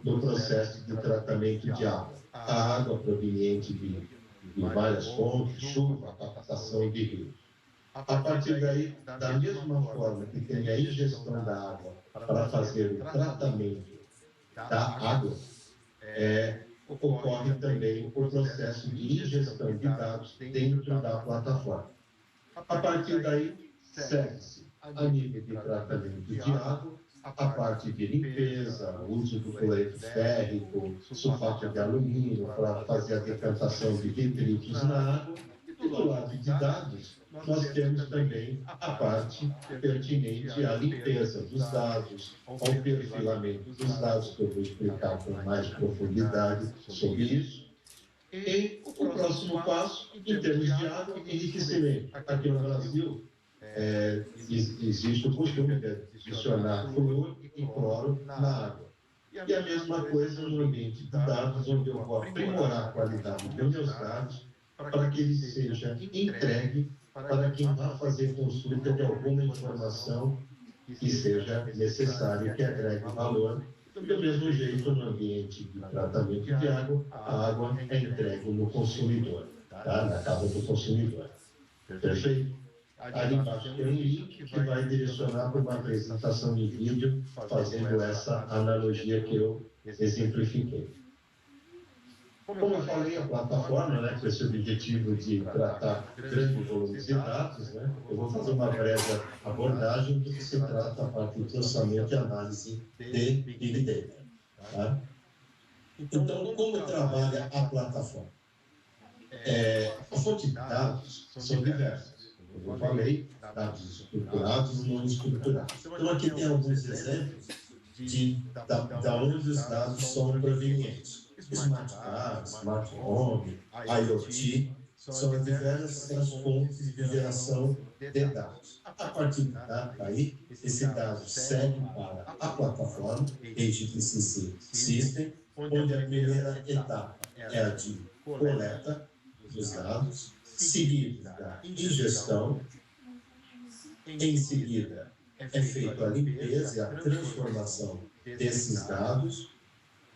no processo de tratamento de água. A água proveniente de várias fontes, chuva, captação de rios. A partir daí, da mesma forma que tem a ingestão da água para fazer o tratamento da água, ocorre também o processo de ingestão de dados dentro da plataforma. A partir daí, segue-se a nível de tratamento de água, a parte de limpeza, o uso do cloreto férrico, sulfato de alumínio para fazer a decantação de detritos na água. E do lado de dados, nós temos também a parte pertinente à limpeza dos dados, ao perfilamento dos dados, que eu vou explicar com mais profundidade sobre isso. E o próximo passo, em termos de água, enriquecimento. Aqui no Brasil, existe o costume de adicionar flúor e cloro na água. E a mesma coisa no ambiente de dados, onde eu vou aprimorar a qualidade dos meus dados para que ele seja entregue para quem vai fazer consulta de alguma informação que seja necessária, que agregue valor. Do mesmo jeito, no ambiente de tratamento de água, a água é entregue no consumidor, tá? Na casa do consumidor. Perfeito? Ali embaixo tem um link que vai direcionar para uma apresentação em vídeo, fazendo essa analogia que eu exemplifiquei. Como eu falei, a plataforma, né, com esse objetivo de tratar grandes volumes de dados, né, eu vou fazer uma breve abordagem do que se trata a parte de processamento e análise de Big Data. Tá? Então, como trabalha a plataforma? A fonte de dados são diversas. Como eu falei, dados estruturados e não estruturados. Então, aqui tem alguns exemplos da onde os dados são provenientes. Smart Card, Smart Home, IoT, são diversas fontes de geração de dados. A partir daí, esse dado segue para a plataforma, HPC System, onde a primeira etapa é a de coleta dos dados, seguida da ingestão, em seguida é feita a limpeza e a transformação desses dados,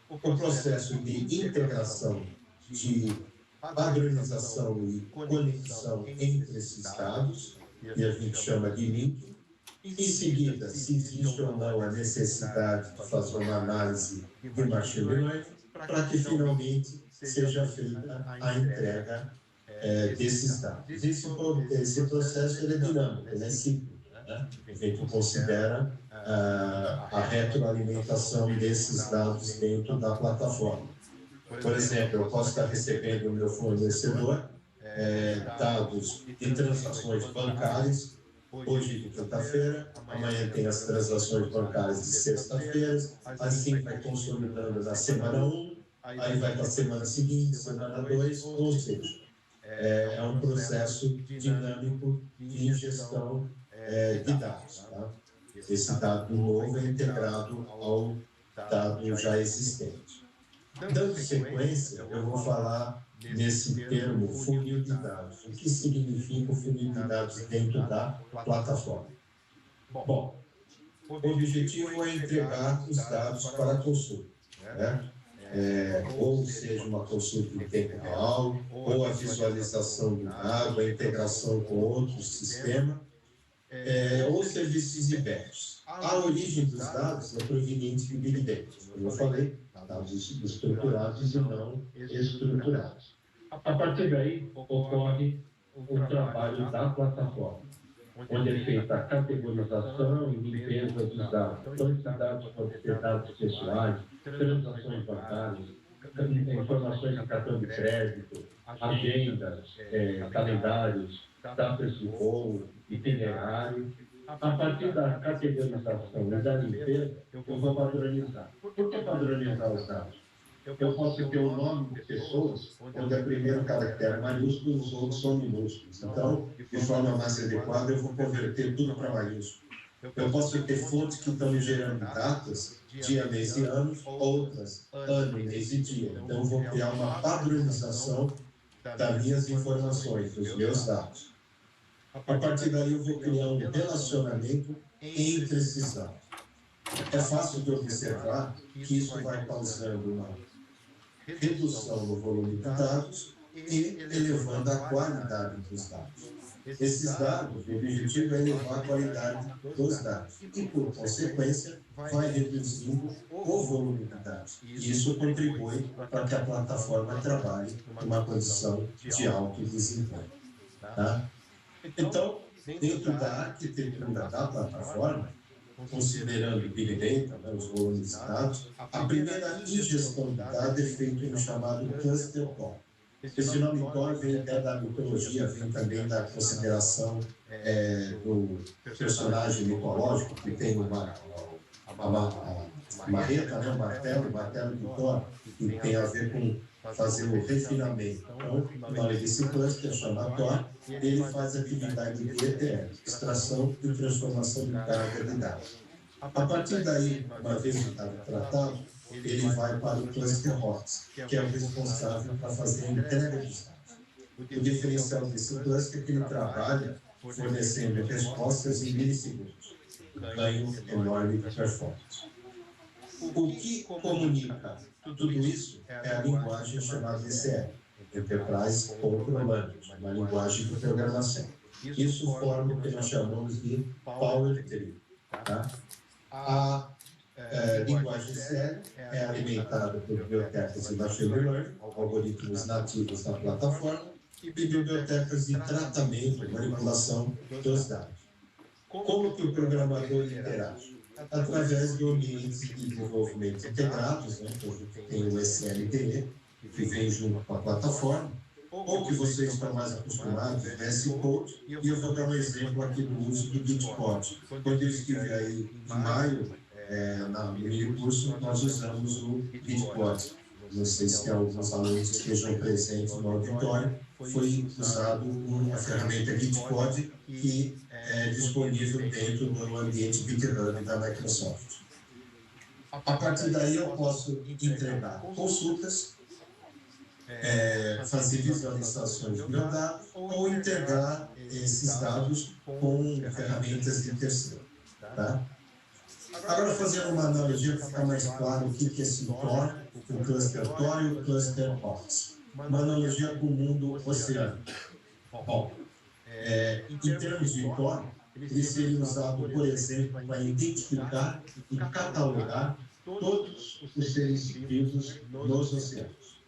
o processo de integração, de padronização e conexão entre esses dados, que a gente chama de link. Em seguida, se existe ou não a necessidade de fazer uma análise de machine learning, para que finalmente seja feita a entrega desses dados. Esse processo é dinâmico, ele é cíclico. Né? A gente considera a retroalimentação desses dados dentro da plataforma. Por exemplo, eu posso estar recebendo do meu fornecedor dados de transações bancárias, hoje de quinta-feira, amanhã tem as transações bancárias de sexta-feira, assim vai consolidando na semana 1, aí vai para a semana seguinte, semana 2, ou seja, é um processo dinâmico de ingestão de dados. Tá? Esse dado novo é integrado ao dado já existente. Dando sequência, eu vou falar nesse termo funil de dados. O que significa o funil de dados dentro da plataforma? Bom, o objetivo é entregar os dados para a consulta, né? Ou seja, uma consulta em tempo real, ou a visualização do dado, a integração com outros sistemas, ou serviços de batch. A origem dos dados é proveniente de Big Data, como eu falei, dados estruturados e não estruturados. A partir daí, ocorre o trabalho da plataforma, onde é feita a categorização e limpeza dos dados. Então, esses dados podem ser dados pessoais, transações bancárias, informações de cartão de crédito, agendas, calendários, datas de voo, itinerário. A partir da categorização e da limpeza, eu vou padronizar. Por que padronizar os dados? Eu posso ter o nome de pessoas, onde o primeiro caractere é maiúsculo e os outros são minúsculos. Então, de forma mais adequada, eu vou converter tudo para maiúsculo. Eu posso ter fontes que estão gerando datas, dia, mês e ano, outras, ano, mês e dia. Então, eu vou criar uma padronização das minhas informações, dos meus dados. A partir daí, eu vou criar um relacionamento entre esses dados. É fácil de observar que isso vai causando uma redução no volume de dados e elevando a qualidade dos dados. Esses dados, o objetivo é elevar a qualidade dos dados e, por consequência, vai reduzindo o volume de dados. E isso contribui para que a plataforma trabalhe numa condição de alto desempenho. Tá? Então, dentro da arquitetura da plataforma, considerando o Big Data, né, os volumes de dados, a primeira ingestão de dados é feita no chamado Cluster Core. Esse nome Core vem da mitologia, vem também da consideração do personagem mitológico que tem uma marreta, né, o martelo de Thor, que tem a ver com fazer o refinamento. Então, o nome desse cluster chama Tor, ele faz a atividade de ETL, extração e transformação de carga de dados. A partir daí, uma vez o dado tratado, ele vai para o cluster HOTS, que é o responsável para fazer a entrega dos dados. O diferencial desse cluster é que ele trabalha fornecendo respostas em milissegundos, ganho enorme de performance. O que comunica tudo isso é a linguagem chamada ECL, Enterprise Control Language, uma linguagem de programação. Isso forma o que nós chamamos de Power Tree. Tá? A linguagem ECL é alimentada por bibliotecas de machine learning, algoritmos nativos da plataforma, e bibliotecas de tratamento e manipulação dos dados. Como que o programador interage? Através de ambientes de desenvolvimento integrados, né? Então, a gente tem o SLTE, que vem junto com a plataforma, ou que vocês estão mais acostumados, o S-Code, e eu vou dar um exemplo aqui do uso do Gitcode. Quando eu estive aí em maio, no mini-curso, nós usamos o Gitcode. Não sei se alguns alunos estejam presentes no auditório, foi usado uma ferramenta Gitcode que é disponível dentro do ambiente GitHub da Microsoft. A partir daí eu posso entregar consultas, fazer visualizações do meu dado ou integrar esses dados com ferramentas de terceiro. Tá? Agora, fazendo uma analogia para ficar mais claro o que é esse Tor, o cluster Tor e o cluster HOTS. Uma analogia com o mundo oceânico. Bom, em termos de Tor, ele seria usado, por exemplo, para identificar e catalogar todos os seres vivos nos oceanos.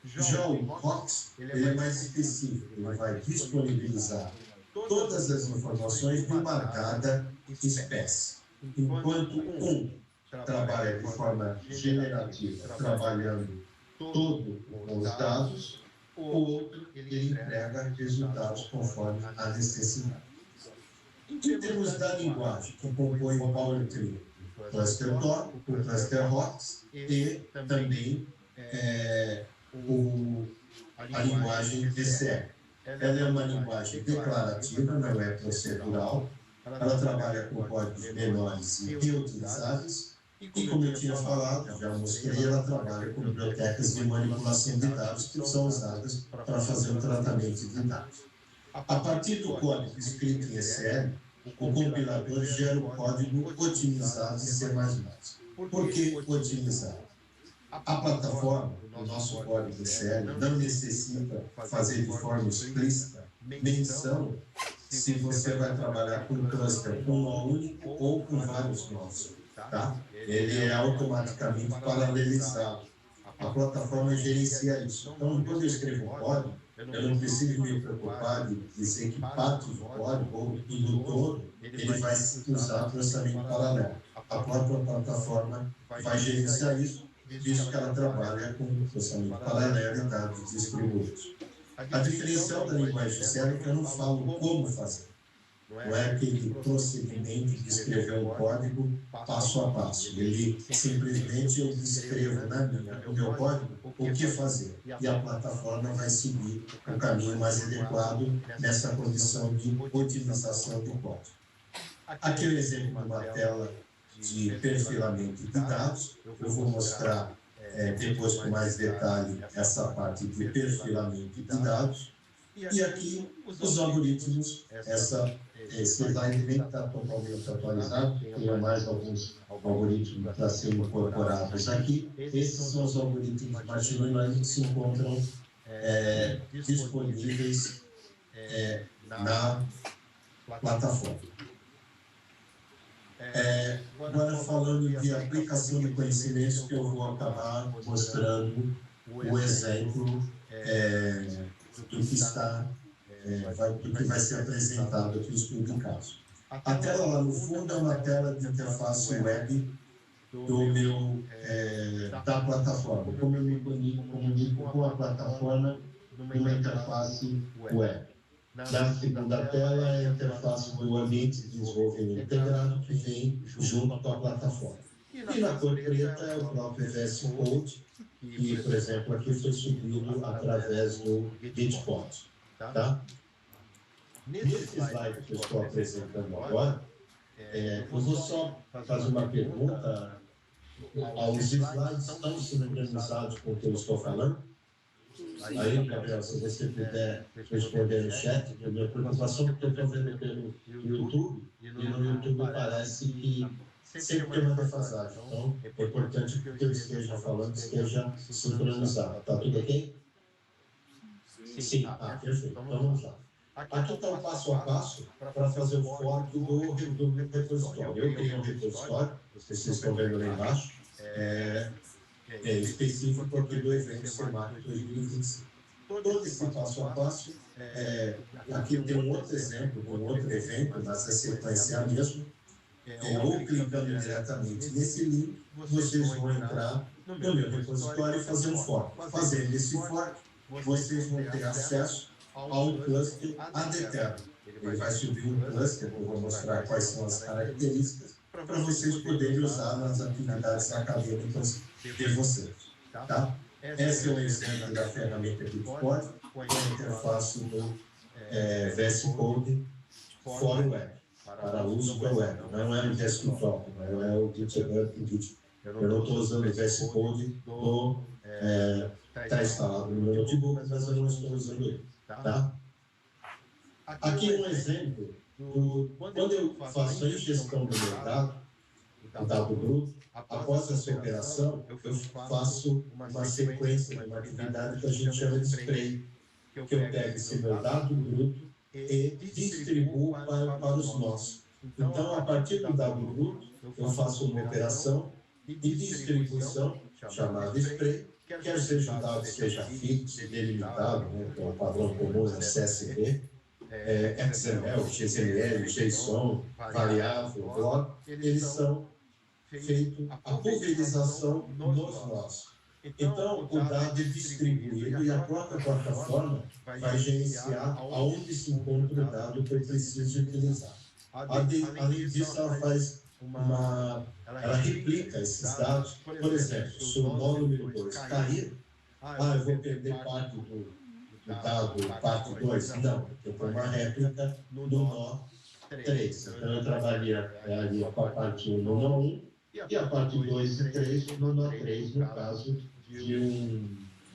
Já o HOTS, ele é mais específico, ele vai disponibilizar todas as informações de uma dada espécie. Enquanto um trabalha de forma generativa, trabalhando todos os dados, o outro ele entrega resultados conforme a necessidade. Em termos da linguagem que compõe o Power Tree, o cluster Tor, o cluster HOTS e também a linguagem ECL. Ela é uma linguagem declarativa, não é procedural. Ela trabalha com códigos menores e reutilizáveis. E, como eu tinha falado, já mostrei, ela trabalha com bibliotecas de manipulação de dados que são usadas para fazer o tratamento de dados. A partir do código escrito em ECL, o compilador gera o código otimizado em C++. Por que otimizado? A plataforma, o nosso código ECL, não necessita fazer de forma explícita menção se você vai trabalhar com um cluster com um nó único ou com vários nós. Tá? Ele é automaticamente paralelizado. A plataforma gerencia isso. Então, quando eu escrevo um código, eu não preciso me preocupar de dizer que parte do código ou do todo ele vai usar processamento paralelo. A própria plataforma vai gerenciar isso, visto que ela trabalha com processamento paralelo e dados distribuídos. A diferencial da linguagem ECL é que eu não falo como fazer. Não é aquele procedimento de escrever um código passo a passo. Ele simplesmente eu descrevo no meu código o que fazer. E a plataforma vai seguir o caminho mais adequado nessa condição de otimização do código. Aqui é o exemplo de uma tela de perfilamento de dados. Eu vou mostrar depois com mais detalhe essa parte de perfilamento de dados. E aqui, os algoritmos, esse slide nem está totalmente atualizado, tem mais alguns algoritmos para serem incorporados aqui. Esses são os algoritmos de machine learning que se encontram disponíveis na plataforma. Agora, falando de aplicação de conhecimentos, que eu vou acabar mostrando o exemplo do que está, do que vai ser apresentado aqui, os publicados. A tela lá no fundo é uma tela de interface web da plataforma, como eu me comunico com a plataforma numa interface web. Na segunda tela é a interface do ambiente de desenvolvimento integrado que vem junto com a plataforma. E na cor preta é o próprio VS Code, que, por exemplo, aqui foi subido através do Gitpod. Tá? Nesse slide que eu estou apresentando agora, eu vou só fazer uma pergunta. Os slides estão sincronizados com o que eu estou falando? Aí, Gabriel, se você puder responder no chat, a minha preocupação é porque eu estou vendo pelo YouTube, e no YouTube parece que sempre tem uma defasagem. Então, é importante que o que eu esteja falando esteja sincronizado. Está tudo ok? Sim. Perfeito. Então, vamos lá. Aqui está o passo a passo para fazer o fork do repositório. Eu tenho um repositório, vocês estão vendo lá embaixo, específico aqui do evento SEMAC 2025. Todo esse passo a passo, aqui tem um outro exemplo, um outro evento, mas a sequência é a mesma. Ou clicando diretamente nesse link, vocês vão entrar no meu repositório e fazer um fork. Fazendo esse fork, vocês vão ter acesso a um cluster ad eternum. Ele vai subir um cluster, eu vou mostrar quais são as características, para vocês poderem usar nas atividades acadêmicas de vocês. Tá? Esse é um exemplo da ferramenta Gitpod, com a interface do VS Code for Web, para uso da web. Não é o desktop, não é o GitHub. Eu não estou usando o VS Code, está instalado no meu notebook, mas eu não estou usando ele. Tá? Aqui é um exemplo quando eu faço a ingestão do meu dado bruto, após essa operação, eu faço uma sequência, uma atividade que a gente chama de spray, que eu pego esse meu dado bruto e distribuo para os nós. Então, a partir do dado bruto, eu faço uma operação de distribuição, chamada spray, quer seja o dado seja fixo, delimitado, né, que é o padrão comum da CSV, XML, XML, JSON, variável, block, eles são feitos a pulverização nos nós. Então, o dado é distribuído e a própria plataforma vai gerenciar aonde se encontra o dado que eu preciso utilizar. Além disso, ela faz ela replica esses dados. Por exemplo, se o nó número 2 cair, eu vou perder parte do dado, parte 2. Não, eu tenho uma réplica do nó 3. Então, eu trabalharia com a parte 1 no nó 1 e a parte 2 e 3 no nó 3, no caso de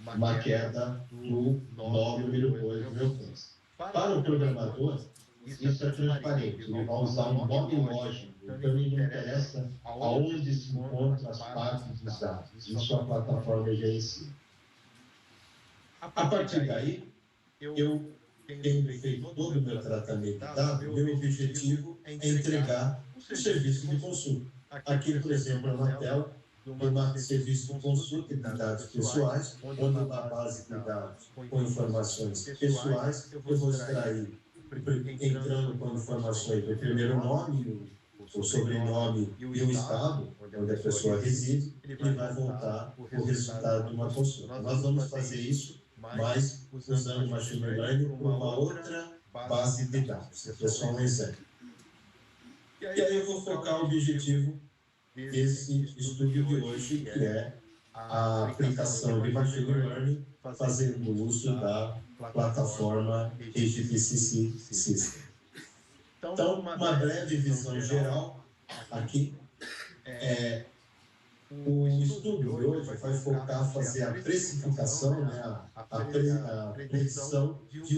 uma queda do nó número 2 do meu teste. Para o programador, isso é transparente. Ele vai usar um modo lógico. Então, ele não interessa aonde se encontram as partes dos dados. Isso a plataforma gerencia. A partir daí, eu tendo feito todo o meu tratamento de dados, meu objetivo é entregar o serviço de consulta. Aqui, por exemplo, na tela, tem um serviço de consulta de dados pessoais, onde uma base de dados com informações pessoais, eu vou extrair, entrando com informações do primeiro nome, o sobrenome e o estado, onde a pessoa reside, ele vai voltar o resultado de uma consulta. Nós vamos fazer isso, mas usando machine learning por uma outra base de dados. Esse é só um exemplo. E aí eu vou focar o objetivo desse estudo de hoje, que é a aplicação de machine learning fazendo uso da plataforma HPCC System. Então, uma breve visão geral aqui. O estudo de hoje vai focar fazer a precificação, né, a predição de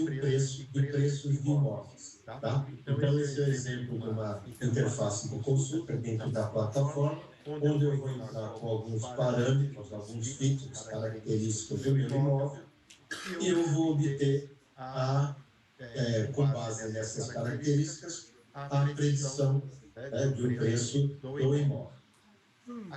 preços de imóveis. Tá? Então, esse é o exemplo de uma interface de consulta dentro da plataforma, onde eu vou entrar com alguns parâmetros, alguns features, características do meu imóvel, e eu vou obter, com base nessas características, a predição do preço do imóvel.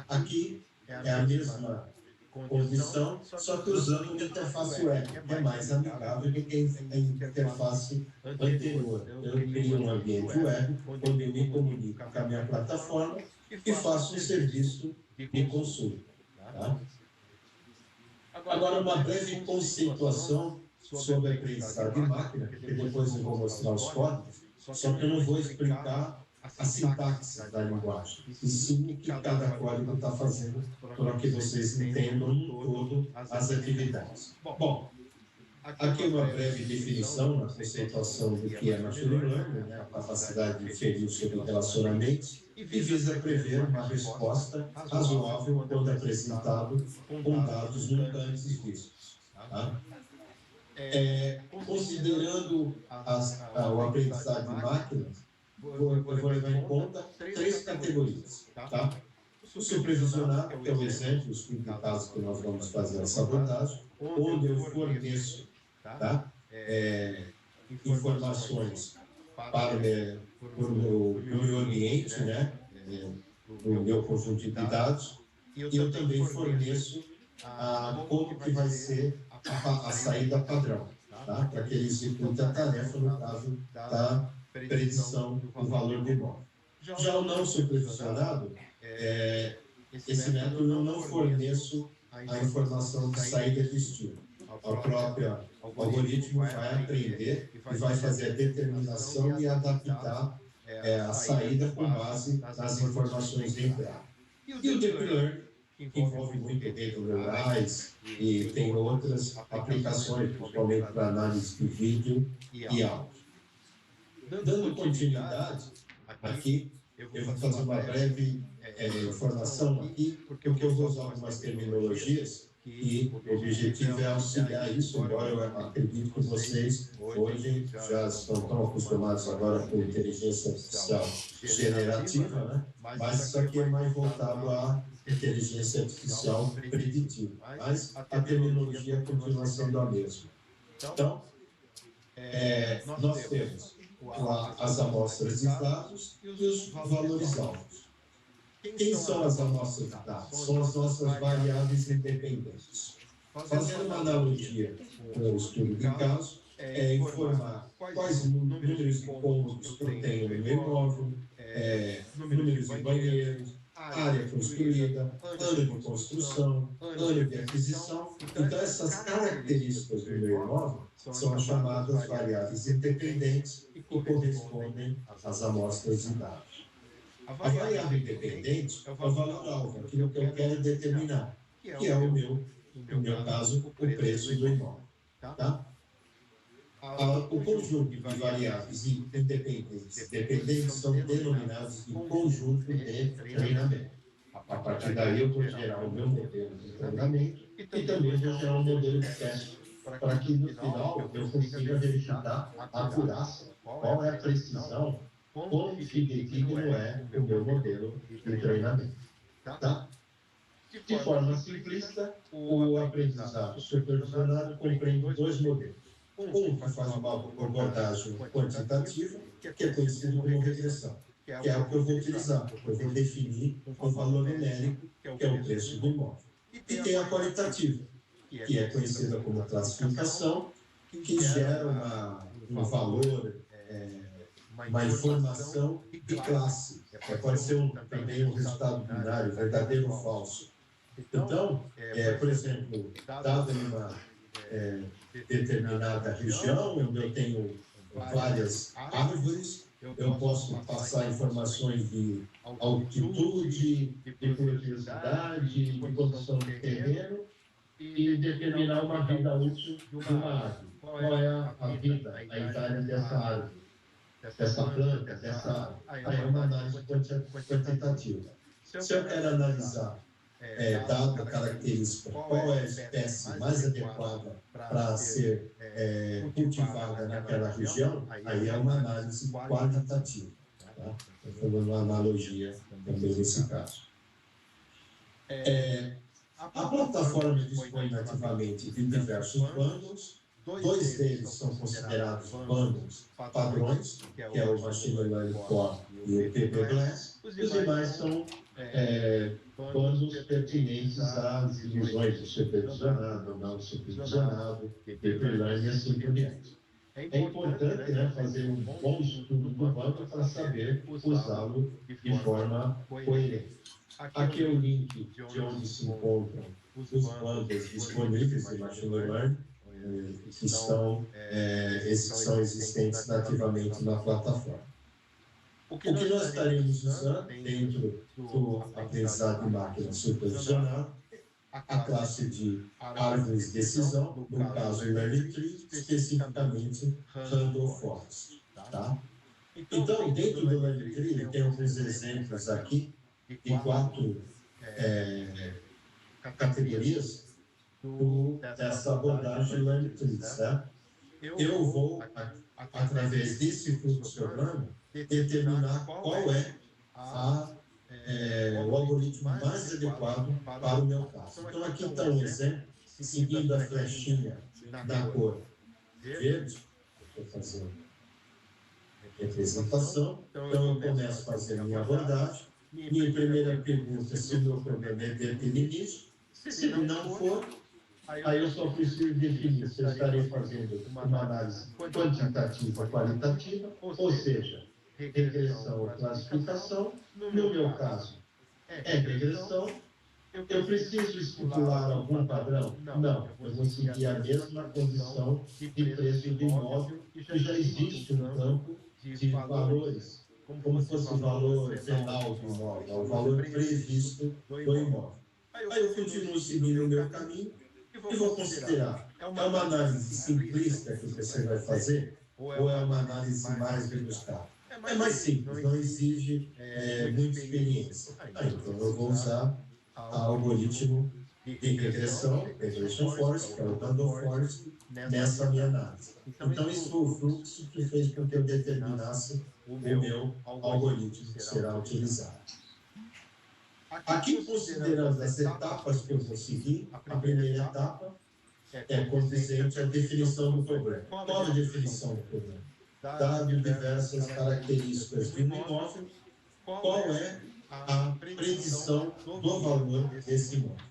Aqui é a mesma condição, só que usando uma interface web, que é mais amigável do que a interface anterior. Eu crio um ambiente web, onde eu me comunico com a minha plataforma e faço um serviço de consulta. Tá? Agora, uma breve conceituação sobre a aprendizagem de máquina, que depois eu vou mostrar os códigos, só que eu não vou explicar a sintaxe da linguagem, e sim o que cada código está fazendo, para que vocês entendam no todo as atividades. Bom, aqui uma breve definição, uma conceituação do que é machine learning, né, a capacidade de inferir sobre relacionamentos, e visa prever uma resposta razoável quando apresentado com dados nunca antes vistos. Tá? Considerando o aprendizado de máquinas, eu vou levar em conta três categorias. Tá? O supervisionado, que é o exemplo, os casos que nós vamos fazer essa abordagem, onde eu forneço, tá? Informações para o meu ambiente, né? No meu conjunto de dados, e eu também forneço como que vai ser a saída padrão, tá? Para que ele execute a tarefa, no caso da predição do valor do imóvel. Já o não supervisionado, esse método eu não forneço a informação de saída e destino. O próprio algoritmo vai aprender e vai fazer a determinação e adaptar a saída com base nas informações de entrada. E o Deep Learning, que envolve muito redes neurais e tem outras aplicações, principalmente para análise de vídeo e áudio. Dando continuidade, aqui eu vou fazer uma breve informação aqui, porque eu vou usar algumas terminologias e o objetivo é auxiliar isso, embora eu acredito que vocês hoje já estão tão acostumados agora com inteligência artificial generativa, né? Mas isso aqui é mais voltado à inteligência artificial preditiva, mas a terminologia continua sendo a mesma. Então, nós temos as amostras de dados e os valores alvos. Quem são as amostras de dados? São as nossas variáveis independentes. Fazendo uma analogia com o estudo de caso, informar quais números de cômodos que eu tenho no meu imóvel, números de banheiros, área construída, ano de construção, ano de aquisição. Então, essas características do meu imóvel são as chamadas variáveis independentes que correspondem às amostras de dados. A variável independente é o valor-alvo, aquilo que eu quero determinar, que é no meu caso, o preço do imóvel. Tá? O conjunto de variáveis independentes são denominados de conjunto de treinamento. A partir daí, eu vou gerar o meu modelo de treinamento e também vou gerar um modelo de teste, para que no final eu consiga verificar a acurácia, qual é a precisão, quão fidedigno é o meu modelo de treinamento. Tá? De forma simplista, o aprendizado supervisionado compreende dois modelos. Um que faz uma abordagem quantitativa, que é conhecido como regressão, que é o que eu vou utilizar. Eu vou definir um valor numérico, que é o preço do imóvel. E tem a qualitativa, que é conhecida como classificação, que gera um valor, uma informação de classe. Pode ser também um resultado binário, verdadeiro ou falso. Então, por exemplo, dada uma determinada região, onde eu tenho várias árvores, eu posso passar informações de altitude, de pluviosidade, de condição de terreno e determinar uma vida útil de uma árvore. Qual é a vida, a idade dessa árvore, dessa planta, dessa árvore? Aí é uma análise quantitativa. Se eu quero analisar dada a característica, qual é a espécie mais adequada para ser cultivada naquela região, aí é uma análise qualitativa. Tá? Estou dando uma analogia também nesse caso. A plataforma dispõe nativamente de diversos bundles. Dois deles são considerados bundles padrões, que é o Machine Learning Core e o PPGlass. Os demais são bundles pertinentes às divisões do supervisionado, não supervisionado, PPLearning e assim por diante. É importante, né, fazer um bom estudo do bundle para saber usá-lo de forma coerente. Aqui é o link de onde se encontram os bundles disponíveis de Machine Learning, que são, esses que são existentes nativamente na plataforma. O que nós estaremos usando dentro do aprendizado de máquina supervisionado, a classe de árvores de decisão, no caso Learning Tree, especificamente Randall Forest. Tá? Então, dentro do Learning Tree, tem alguns exemplos aqui de 4 categorias dessa abordagem Learning Tree. Certo? Eu vou, através desse fluxograma, determinar qual é o algoritmo mais adequado para o meu caso. Então, aqui está um exemplo, seguindo a flechinha da cor verde, eu estou fazendo representação. Então, eu começo a fazer a minha abordagem. Minha primeira pergunta é se o meu problema é determinístico. Se não for, aí eu só preciso definir se eu estarei fazendo uma análise quantitativa ou qualitativa, ou seja, regressão ou classificação. No meu caso, é regressão. Eu preciso estipular algum padrão? Não, eu vou seguir a mesma condição de preço do imóvel, que já existe um campo de valores, como fosse o valor venal do imóvel, o valor previsto do imóvel. Aí eu continuo seguindo o meu caminho e vou considerar, é uma análise simplista que você vai fazer ou é uma análise mais rebuscada? É mais simples, não exige muita experiência. Então eu vou usar algoritmo de regressão, Regression Forest, que é o Randall Forest, nessa minha análise. Então isso foi o fluxo que fez com que eu determinasse o meu algoritmo que será utilizado. Aqui, considerando as etapas que eu vou seguir, a primeira etapa é condizente à definição do problema. Qual a definição do problema? Dado diversas características de um imóvel, qual é a predição do valor desse imóvel?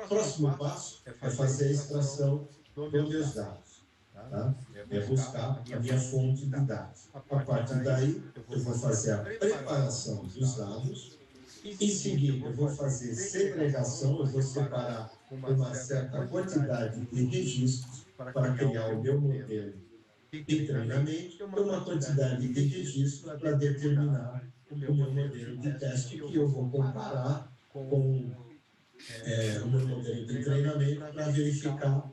Próximo passo é fazer a extração dos meus dados. Tá? É buscar a minha fonte de dados. A partir daí, eu vou fazer a preparação dos dados. Em seguida, eu vou fazer segregação, eu vou separar uma certa quantidade de registros para criar o meu modelo de treinamento e uma quantidade de registros para determinar o meu modelo de teste que eu vou comparar com o meu modelo de treinamento para verificar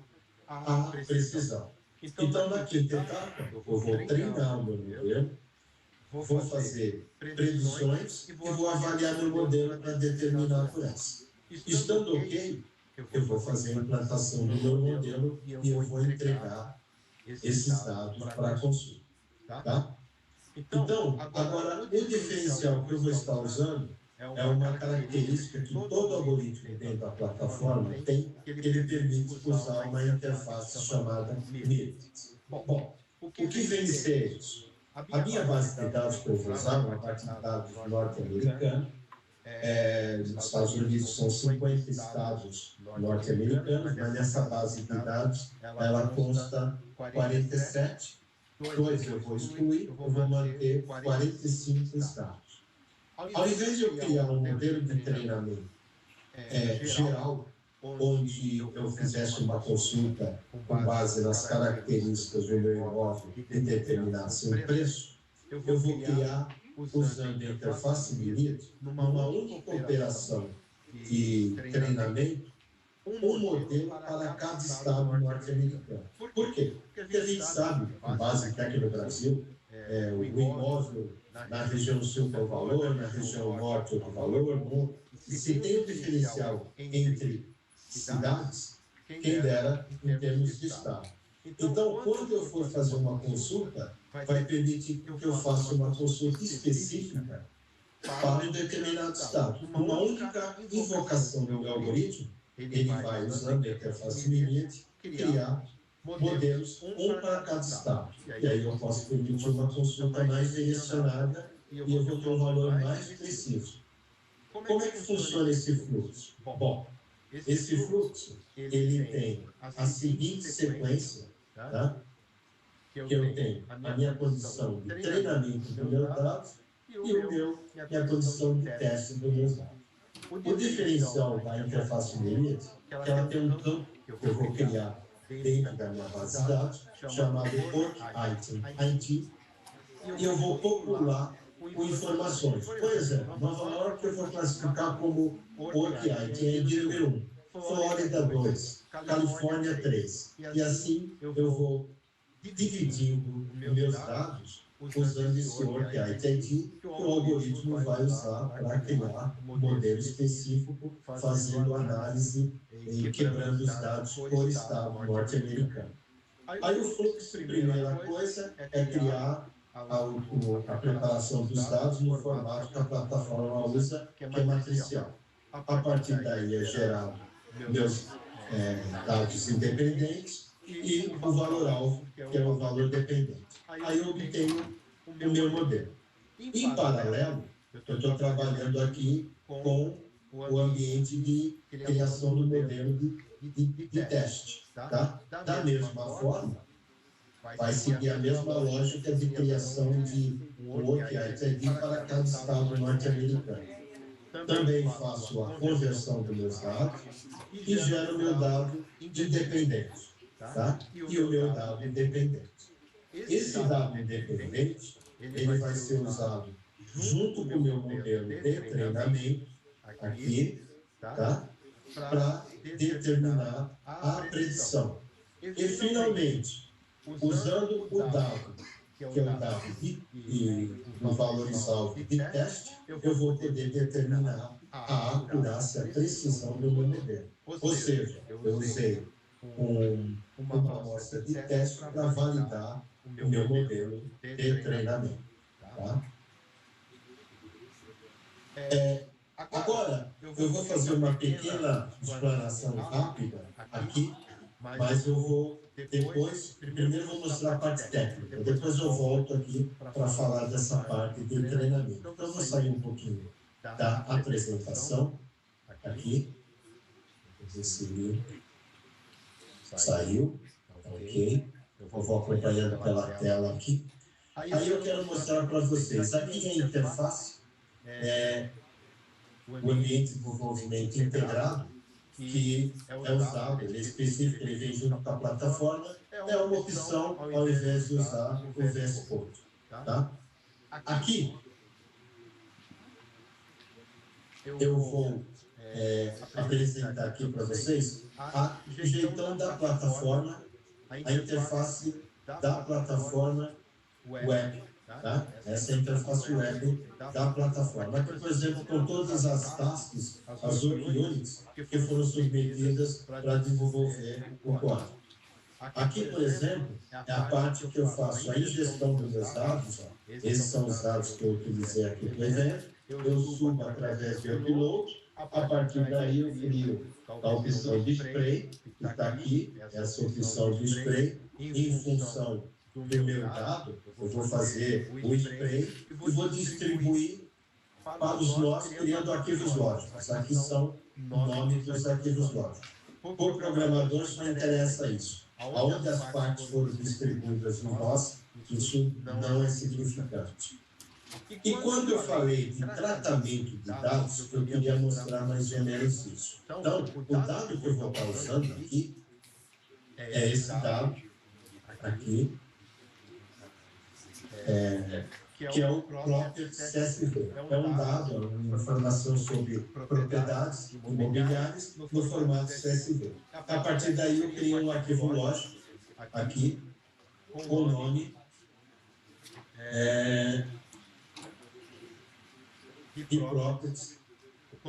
a precisão. Então, na quinta etapa, eu vou treinar o meu modelo, vou fazer predições e vou avaliar meu modelo para determinar a acurácia. Estando ok, eu vou fazer a implantação do meu modelo e eu vou entregar esses dados para a consulta. Tá? Então, agora, o diferencial que eu vou estar usando é uma característica que todo algoritmo dentro da plataforma tem, que ele permite usar uma interface chamada MIRT. Bom, o que vem ser isso? A minha base de dados que eu vou usar é uma base de dados norte-americana. Nos Estados Unidos são 50 estados norte-americanos, mas nessa base de dados ela consta 47. 2 eu vou excluir, eu vou manter 45 estados. Ao invés de eu criar um modelo de treinamento geral, onde eu fizesse uma consulta com base nas características do meu imóvel e determinasse um preço, eu vou criar, usando a interface MIRT, numa única operação de treinamento, um modelo para cada estado norte-americano. Por quê? Porque a gente sabe, com base até aqui no Brasil, o imóvel na região sul tem um valor, na região norte outro valor, se tem um diferencial entre cidades, quem dera em termos de estado. Então, quando eu for fazer uma consulta, vai permitir que eu faça uma consulta específica para um determinado estado. Uma única invocação do meu algoritmo, ele vai, usando a interface Minit, criar modelos, um para cada estado. E aí eu posso permitir uma consulta mais direcionada e eu vou ter um valor mais preciso. Como é que funciona esse fluxo? Bom, esse fluxo, ele tem a seguinte sequência, tá? Que eu tenho a minha condição de treinamento dos meus dados e minha condição de teste dos meus dados. O diferencial da interface Minit é que ela tem um campo que eu vou criar dentro da minha base de dados, chamado Work Item ID, e eu vou popular com informações. Por exemplo, Nova York eu vou classificar como Work Item ID número 1, Flórida 2, Califórnia 3, e assim eu vou dividindo meus dados usando esse Work Item ID que o algoritmo vai usar para criar um modelo específico, fazendo análise e quebrando os dados por estado norte-americano. Aí o fluxo, primeira coisa, é criar a preparação dos dados no formato que a plataforma usa, que é matricial. A partir daí é gerado meus dados independentes e o valor-alvo, que é o valor dependente. Aí eu obtenho o meu modelo. Em paralelo, eu estou trabalhando aqui com o ambiente de criação do modelo de teste. Tá? Da mesma forma, vai seguir a mesma lógica de criação de Work ID para cada estado norte-americano. Também faço a conversão dos meus dados e gero o meu dado independente. Tá? E o meu dado independente. Esse dado independente, ele vai ser usado junto com o meu modelo de treinamento, aqui, tá? Para determinar a predição. E, finalmente, usando o dado, que é o dado do valores-alvo de teste, eu vou poder determinar a acurácia, a precisão do meu modelo. Ou seja, eu usei uma amostra de teste para validar o meu modelo de treinamento. Tá? Agora, eu vou fazer uma pequena explanação rápida aqui, mas eu vou depois, primeiro vou mostrar a parte técnica, depois eu volto aqui para falar dessa parte de treinamento. Então, eu vou sair um pouquinho da apresentação aqui. Vou ver se saiu, ok. Eu vou acompanhando pela tela aqui. Aí eu quero mostrar para vocês, aqui é a interface, o ambiente de desenvolvimento integrado, que é usado, ele é específico, ele vem junto com a plataforma, é uma opção ao invés de usar o VS Code. Tá? Aqui, eu vou apresentar aqui para vocês o jeitão da plataforma, a interface da plataforma web. Tá? Essa é a interface web da plataforma. Aqui, por exemplo, com todas as tasks, as units que foram submetidas para desenvolver o código. Aqui, por exemplo, é a parte que eu faço a ingestão dos meus dados. Ó. Esses são os dados que eu utilizei aqui no evento. Eu subo através de upload. A partir daí, eu crio a opção de spray, que está aqui, essa opção de spray, em função do meu dado, eu vou fazer o spray e vou distribuir para os nós, criando arquivos lógicos. Aqui são o nome dos arquivos lógicos. Por programador, isso não interessa isso. Aonde as partes foram distribuídas no nós, isso não é significante. E quando eu falei de tratamento de dados, eu queria mostrar mais ou menos isso. Então, o dado que eu vou estar usando aqui é esse dado aqui, que é o Property CSV. É um dado, uma informação sobre propriedades imobiliárias no formato CSV. A partir daí, eu criei um arquivo lógico aqui, com o nome de Properties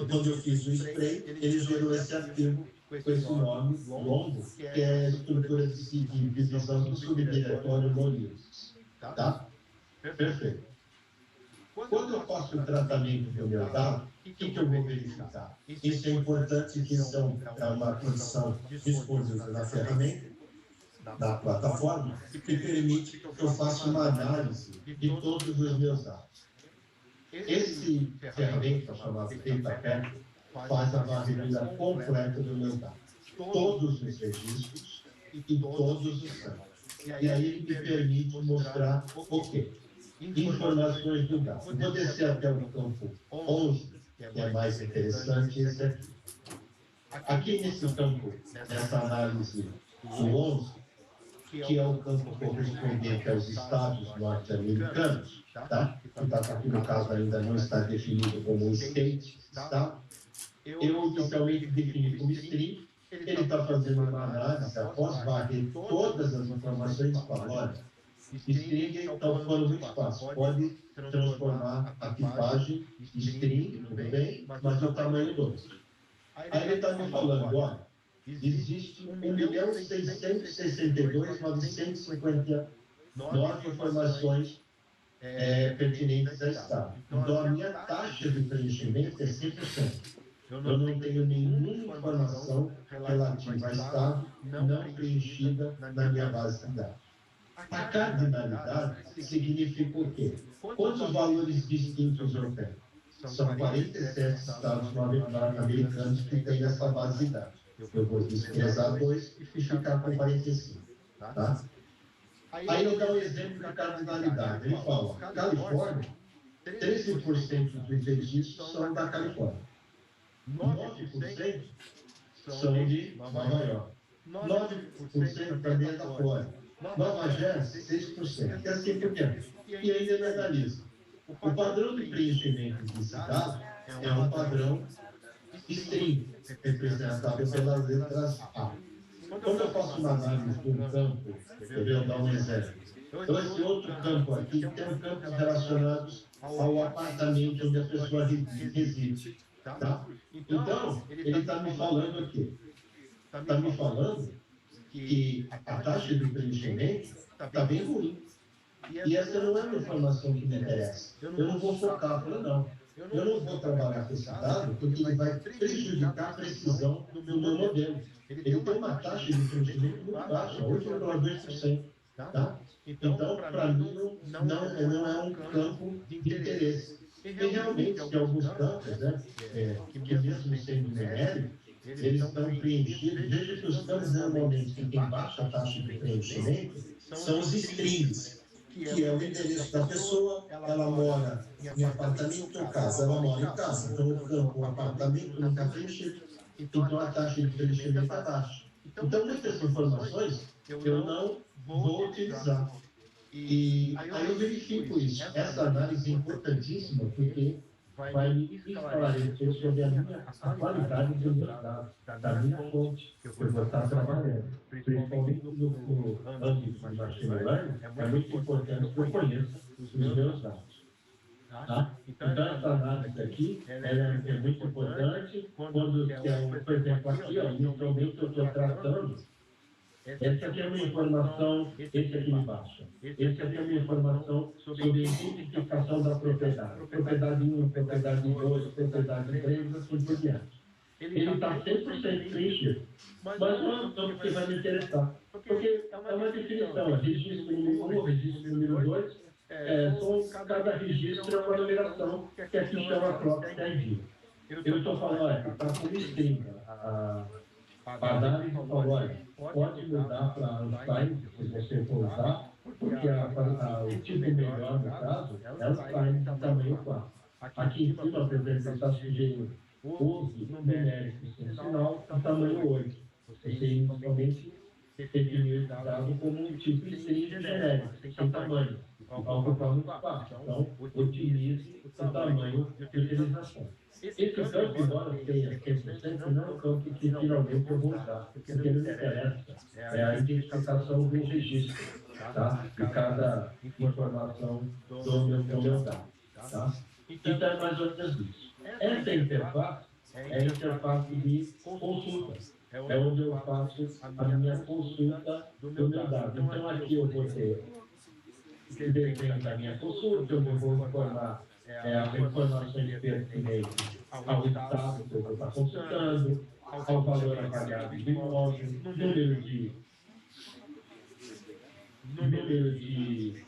quando eu fiz o spray, ele gerou esse arquivo com esse nome longo, que é a estrutura de divisão do subdiretório Molinos. Tá? Perfeito. Quando eu faço o tratamento do meu dado, o que eu vou verificar? Isso é importante, que é uma condição disponível na ferramenta, da plataforma, que permite que eu faça uma análise de todos os meus dados. Esse ferramenta, chamada DataPack, faz a varredura completa dos meus dados. Todos os registros e todos os campos. E aí ele me permite mostrar o quê? Informações do dado. Vou descer até o campo 11, que é mais interessante, esse aqui. Aqui nesse campo, nessa análise do 11, que é o campo correspondente aos estados norte-americanos, tá? Que aqui no caso ainda não está definido como state, estado. Eu inicialmente defini como string, ele está fazendo uma análise após varrer todas as informações e fala, olha, string está ocupando muito espaço, pode transformar a tipagem de string, tudo bem, mas o tamanho 2. Aí ele está me falando, olha, existe 1.662.959 informações pertinentes a estado. Então, a minha taxa de preenchimento é 100%. Eu não tenho nenhuma informação relativa a estado não preenchida na minha base de dados. A cardinalidade significa o quê? Quantos valores distintos eu tenho? São 47 estados norte-americanos que têm essa base de dados. Eu vou desprezar 2 e ficar com 45. Tá? Aí eu dou um exemplo de cardinalidade. Ele fala, Califórnia, 13% dos registros são da Califórnia. 9% são de Nova York. 9% também é da Flórida. Nova Jersey, 6%. E assim por diante. E ainda ele analisa. O padrão de preenchimento desse dado é um padrão string, representado pelas letras A. Quando eu faço uma análise de um campo, eu vou dar um exemplo. Então, esse outro campo aqui tem campos relacionados ao apartamento onde a pessoa reside. Tá? Então, ele está me falando aqui. Está me falando que a taxa de preenchimento está bem ruim. E essa não é uma informação que me interessa. Eu não vou focar, não. Eu não vou trabalhar com esse dado porque ele vai prejudicar a precisão do meu modelo. Ele tem uma taxa de preenchimento muito baixa, 8,2%. Tá? Então, para mim, não é um campo de interesse. E realmente, tem alguns campos, né, que mesmo sendo numéricos, eles estão preenchidos. Veja que os campos normalmente que têm baixa taxa de preenchimento são os strings, que é o endereço da pessoa, ela mora em apartamento ou casa, ela mora em casa. Então, o campo, o apartamento não está preenchido, então a taxa de preenchimento é baixa. Então, muitas informações eu não vou utilizar. E aí eu verifico isso. Essa análise é importantíssima, porque vai me esclarecer sobre a qualidade dos meus dados, da minha fonte que eu vou estar trabalhando. Principalmente no âmbito de machine learning, é muito importante que eu conheça os meus dados. Tá? Então, essa análise aqui é muito importante quando, por exemplo, aqui, ó, inicialmente eu estou tratando. Essa aqui é uma informação, esse aqui embaixo. Esse aqui é uma informação sobre a identificação da propriedade. Propriedade 1, propriedade 2, propriedade 3, assim por diante. Ele está 100% preenchido. Mas não é um campo que vai me interessar. Porque é uma definição. Registro número 1, registro número 2, cada registro é uma numeração que aqui chama Proxy ID. Eu estou falando, olha, está como string. A análise falou, olha, pode mudar para os times, se você for usar, porque o tipo melhor, no caso, é os times de tamanho 4. Aqui em cima, por exemplo, está sugerindo use numérico sem sinal de tamanho 8. Você inicialmente definiu esse dado como um tipo string genérico, sem tamanho, vai ocupar muito espaço. Então, utilize o tamanho de utilização. Esse campo, embora tenha 100%, não é um campo que finalmente eu vou usar, porque não me interessa é a identificação do registro, tá? De cada informação do meu dado. Tá? Então, é mais ou menos isso. Essa interface é a interface de consulta. É onde eu faço a minha consulta do meu dado. Então, aqui eu vou ter o desenho da minha consulta, onde eu vou informar as informações pertinentes ao estado que eu vou estar consultando, ao valor avaliado do imóvel, número de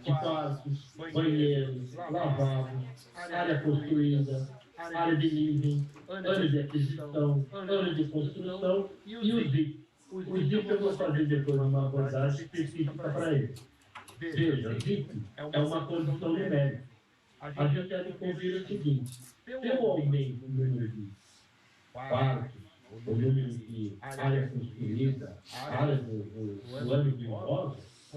quartos, banheiros, lavabos, área construída, área de living, ano de aquisição, ano de construção e o ZIP. O ZIP eu vou fazer depois uma abordagem específica para ele. Veja, ZIP é uma condição numérica. A gente deve convir o seguinte: pelo aumento do número de quartos, o número de área construída, área do ano do imóvel,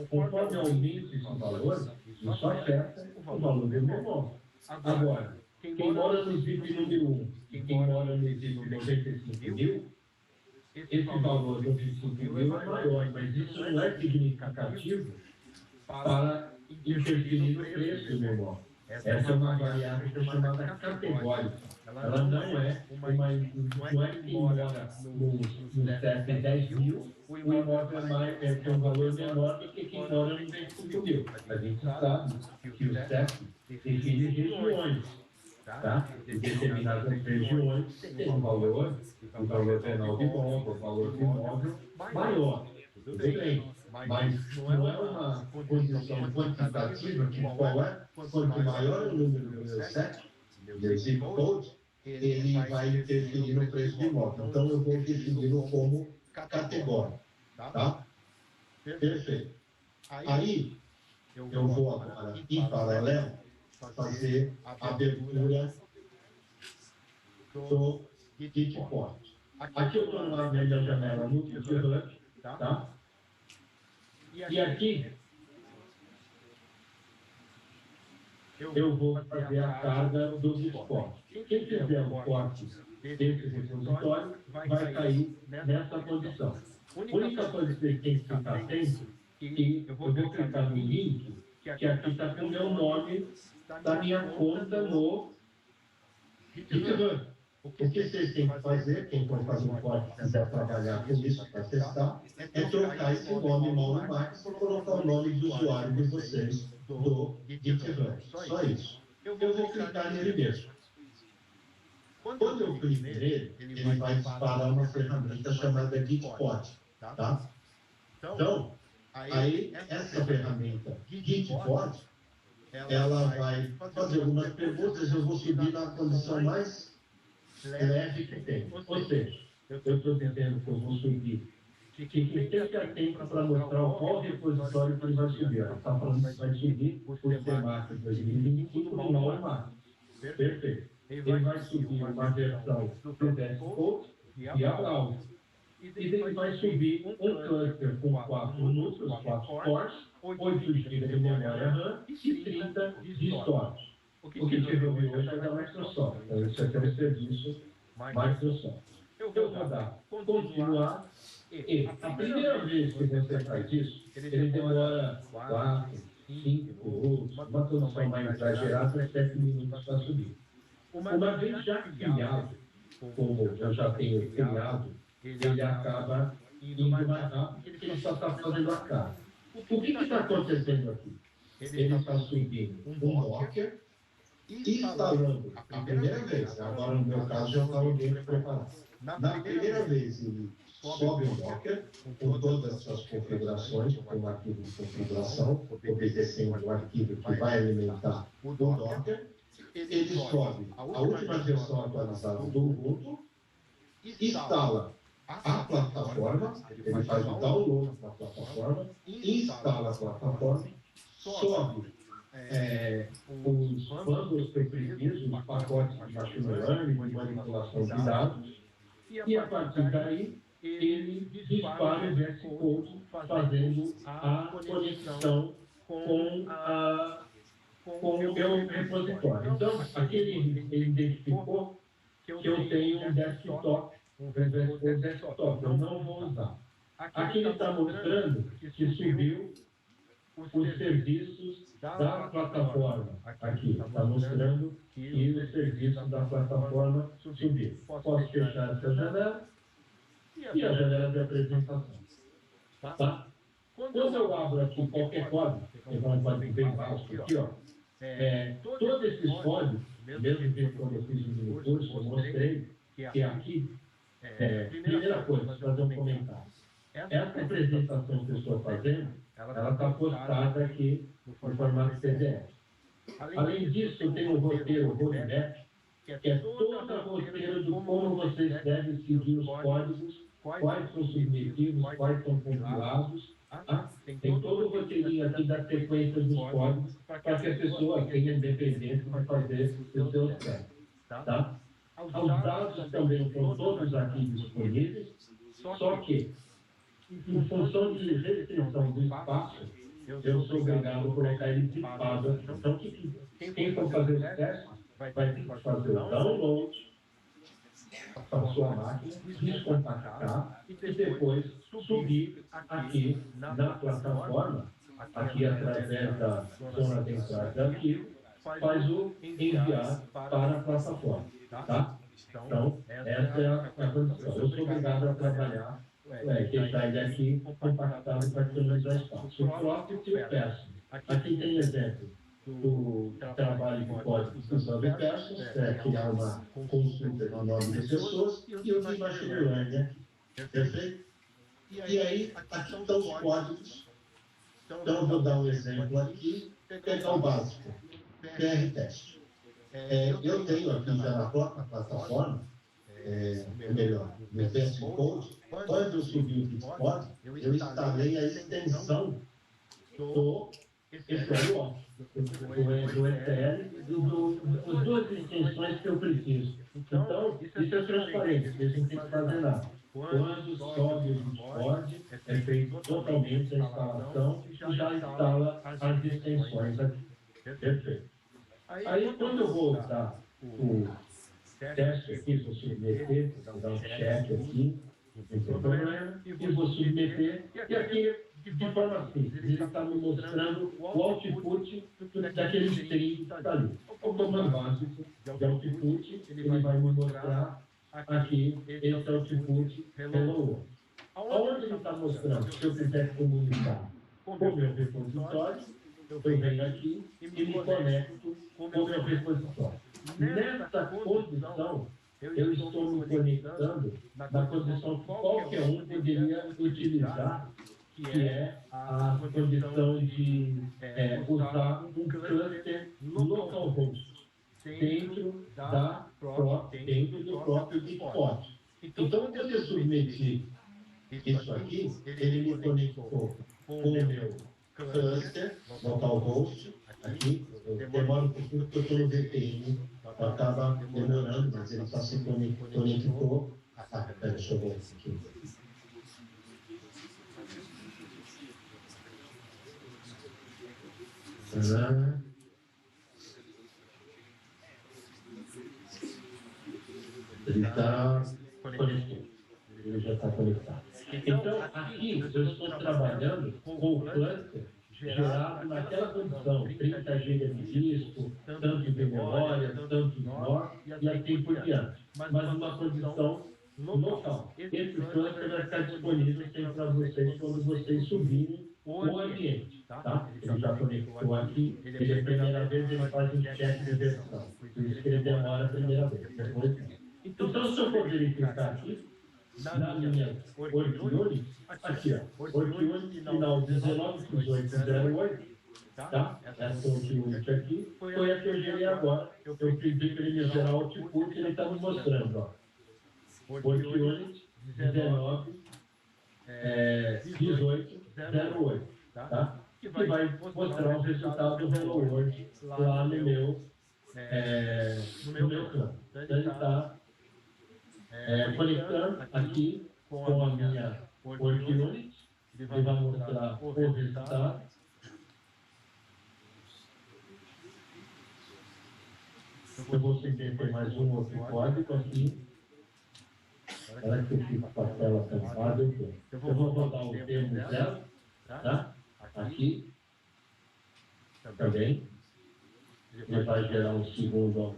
conforme aumenta esse valor, isso afeta o valor do imóvel. Agora, quem mora no ZIP número 1 e quem mora no ZIP 95 mil, esse valor do 95 mil é maior, mas isso não é significativo para interferir no preço do imóvel. Essa é uma variável que é chamada categórica. Ela não é quem mora no CEP 10 mil, o imóvel tem um valor menor do que quem mora no 25 mil. A gente sabe que o CEP define regiões, tá? E determinadas regiões tem um valor, o valor penal de imóvel, o valor de imóvel maior. Tudo bem, mas não é uma condição quantitativa que qual é? Quanto maior o número do meu CEP, meu zip code, ele vai interferir no preço do imóvel. Então, eu vou defini-lo como categórico, tá? Perfeito. Aí, eu vou agora, em paralelo, fazer a abertura do Gitport. Aqui eu estou na minha janela no GitHub, tá? E aqui eu vou fazer a carga do Gitport. Quem fizer o corte desse repositório vai cair nessa condição. A única coisa que você tem que ficar atento é que eu vou clicar no link, que aqui está com o meu nome da minha conta no GitHub. O que vocês têm que fazer, quem for fazer um corte e quiser trabalhar com isso para testar, é trocar esse nome Mauro Max e colocar o nome de usuário de vocês do GitHub. Só isso. Eu vou clicar nele mesmo. Quando eu clico nele, ele vai disparar uma ferramenta chamada Gitport, tá? Então, aí essa ferramenta Gitport, ela vai fazer algumas perguntas, eu vou subir na condição mais leve que tem. Ou seja, eu estou dizendo que eu vou subir, que quem tem que atento para mostrar qual repositório que ele vai subir. Ele está falando que vai subir o CEMAC 2025 no Mauro Max. Perfeito. Ele vai subir uma versão do Desktops e a browser. E ele vai subir um cluster com 4 núcleos, 4 cores, 8 GB de memória RAM e 30 de storage. O que te reuniu hoje é da Microsoft. Então, isso aqui é um serviço Microsoft. Eu vou dar continuar. E a primeira vez que você faz isso, ele demora 4, 5 minutos, uma condição mais exagerada, 7 minutos para subir. Uma vez já criado, como eu já tenho criado, ele acaba indo mais rápido porque ele só está fazendo a carga. O que está acontecendo aqui? Ele está subindo um Docker e instalando a primeira vez. Agora, no meu caso, já está o ambiente preparado. Na primeira vez, ele sobe o Docker com todas as suas configurações, com um arquivo de configuração, obedecendo o arquivo que vai alimentar o Docker. Ele sobe a última versão atualizada do Ubuntu, instala a plataforma, ele faz o download da plataforma, instala a plataforma, sobe os bundles que precisam, os pacotes de machine learning, de manipulação de dados, e a partir daí ele dispara o VS Code fazendo a conexão com o meu repositório. Então, aqui ele identificou que eu tenho um desktop, um VS Code desktop, eu não vou usar. Aqui ele está mostrando que subiu os serviços da plataforma. Aqui está mostrando que os serviços da plataforma subiram. Posso fechar essa janela e a janela de apresentação. Tá? Quando eu abro aqui qualquer código, você vai um código bem básico aqui, ó. Todos esses códigos, mesmo que quando eu fiz o meu curso, eu mostrei que aqui, primeira coisa, vou fazer um comentário. Essa apresentação que eu estou fazendo, ela está postada aqui no formato PDF. Além disso, eu tenho um roteiro, o roadmap, que é todo o roteiro de como vocês devem seguir os códigos, quais são submetidos, quais são compilados. Tá? Tem todo o roteirinho aqui da sequência dos códigos para que a pessoa tenha independência de fazer os seus testes. Tá? Os dados também estão todos aqui disponíveis, só que, em função de restrição do espaço, eu sou obrigado a colocar ele tipado aqui. Então, quem for fazer os testes vai ter que fazer o download para a sua máquina, descompactar e depois subir aqui na plataforma, aqui através da zona de entrada de arquivo, faz o enviar para a plataforma. Tá? Então, essa é a condição. Eu sou obrigado a trabalhar, deixar ele aqui compactado para economizar espaço. O próprio que eu peço. Aqui tem exemplo do trabalho de código usando peças, criar uma consulta de nome de pessoas e o de machine learning aqui. Perfeito? E aí, aqui estão os códigos. Então, eu vou dar um exemplo aqui, pegar o básico, PR-teste. Eu tenho aqui já na plataforma, melhor, no test code, quando eu subi o Bitcoin, eu instalei a extensão do SQL, do ETL e das duas extensões que eu preciso. Então, isso é transparente, vocês não tem que fazer nada. Quando sobe o Discord, é feito totalmente a instalação e já instala as extensões aqui. Perfeito. Aí, quando eu vou usar o teste aqui, vou submeter, vou dar um check aqui, não tem problema, e vou submeter, e aqui, de forma simples, ele está me mostrando o output daquele string que está ali. O comando básico de output, ele vai me mostrar aqui esse output hello world. Aonde ele está mostrando? Se eu quiser comunicar com o meu repositório, eu venho aqui e me conecto com o meu repositório. Nessa posição, eu estou me conectando na posição que qualquer um poderia utilizar, que é a condição de usar um cluster localhost dentro do próprio Bitcoin. Então, quando eu submeti isso aqui, ele me conectou com o meu cluster localhost. Aqui, demora um pouquinho porque eu estou no VPN, acaba demorando, mas ele só se conectou. Deixa eu ver aqui. Ele está conectado. Ele já está conectado. Então, aqui eu estou trabalhando com o cluster gerado naquela condição, 30 GB de disco, tanto de memória, tanto de nó, e assim por diante. Mas numa condição local. Esse cluster vai ficar disponível sempre para vocês quando vocês subirem o ambiente. Tá? Ele já conectou aqui, ele a primeira vez ele faz um check de versão. Por isso que ele demora a primeira vez. Depois, então, se eu for verificar aqui, na minha Org-Unit, aqui, ó, Org-Unit final 191808, tá? Essa Org-Unit aqui foi a que eu gerei agora. Eu pedi para ele gerar o output e ele está me mostrando, ó. Org-Unit 1808, tá? Que vai mostrar o resultado do Hello World lá no meu campo. Então, ele está conectando aqui com a minha Org-Unit, ele vai mostrar o resultado. Eu vou submeter mais um outro código aqui. Para que eu fique com a tela tampada, eu vou rodar o termo zero, tá? Aqui. também. Ele vai gerar um segundo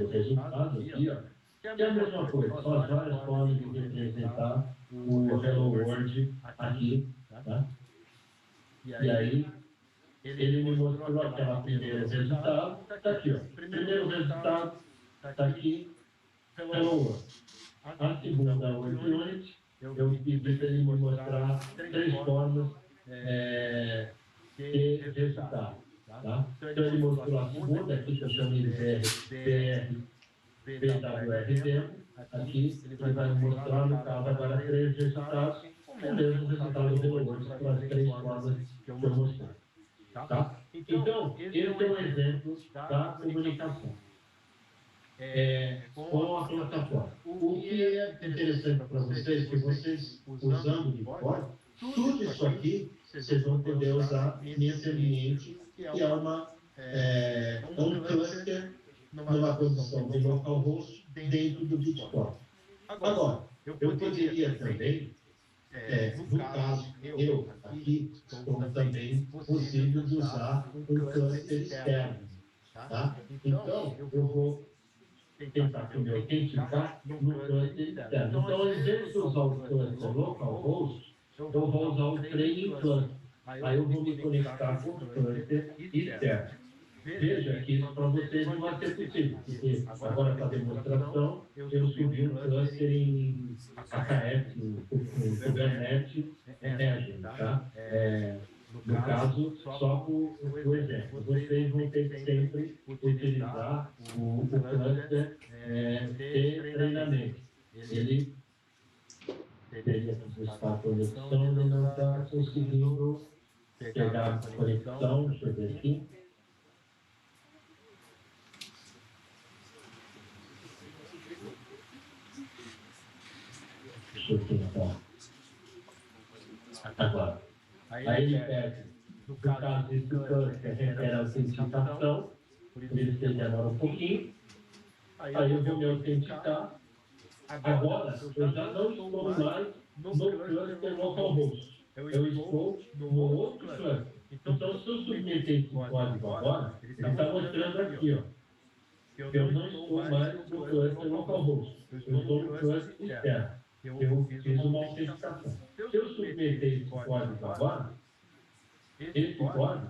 resultado aqui, ó, que é a mesma coisa, são as várias formas de representar o Hello World aqui, tá? E aí, ele me mostrou aquele primeiro resultado, está aqui, ó. Primeiro resultado está aqui, Hello World. A segunda Word Unit, eu pedi para ele me mostrar 3 formas de resultado. Tá? Então, ele mostrou a segunda, aqui que eu chamei de BWR Aqui, ele vai mostrar, no caso, agora 3 resultados, o mesmo resultado do Hello World, com as 3 formas que eu mostrei. Tá? Então, esse é um exemplo da comunicação com a plataforma. O que é interessante para vocês, que vocês, usando o Bitcoin, tudo isso aqui, vocês vão poder usar nesse ambiente, que é um cluster numa condição de localhost dentro do Bitcoin. Agora, eu poderia também, no caso, eu aqui estou também possível de usar um cluster externo. Tá? Então, eu vou tentar que me autenticar no cluster externo. Então, ao invés de usar o cluster localhost, eu vou usar o training cluster. Aí eu vou me conectar com o cluster externo. Veja que isso para vocês não vai ser possível, porque agora para a demonstração, eu subi um cluster em AKS, no Kubernetes Azure, tá? No caso, só por exemplo, vocês vão ter que sempre utilizar o cluster de treinamento. Ele teria que buscar a conexão, ele não está conseguindo pegar a conexão, deixa eu ver aqui. Deixa eu tentar. Agora. Aí ele pede, no caso desse cluster, requer autenticação, por isso ele demora um pouquinho. Aí eu vou me autenticar. Agora, eu já não estou mais no cluster localhost. Eu estou no outro cluster. Então, se eu submeter esse código agora, ele está mostrando aqui, ó. Eu não estou mais no cluster localhost. Eu estou no cluster externo. Eu fiz uma autenticação. Se eu submeter esse código agora, esse código,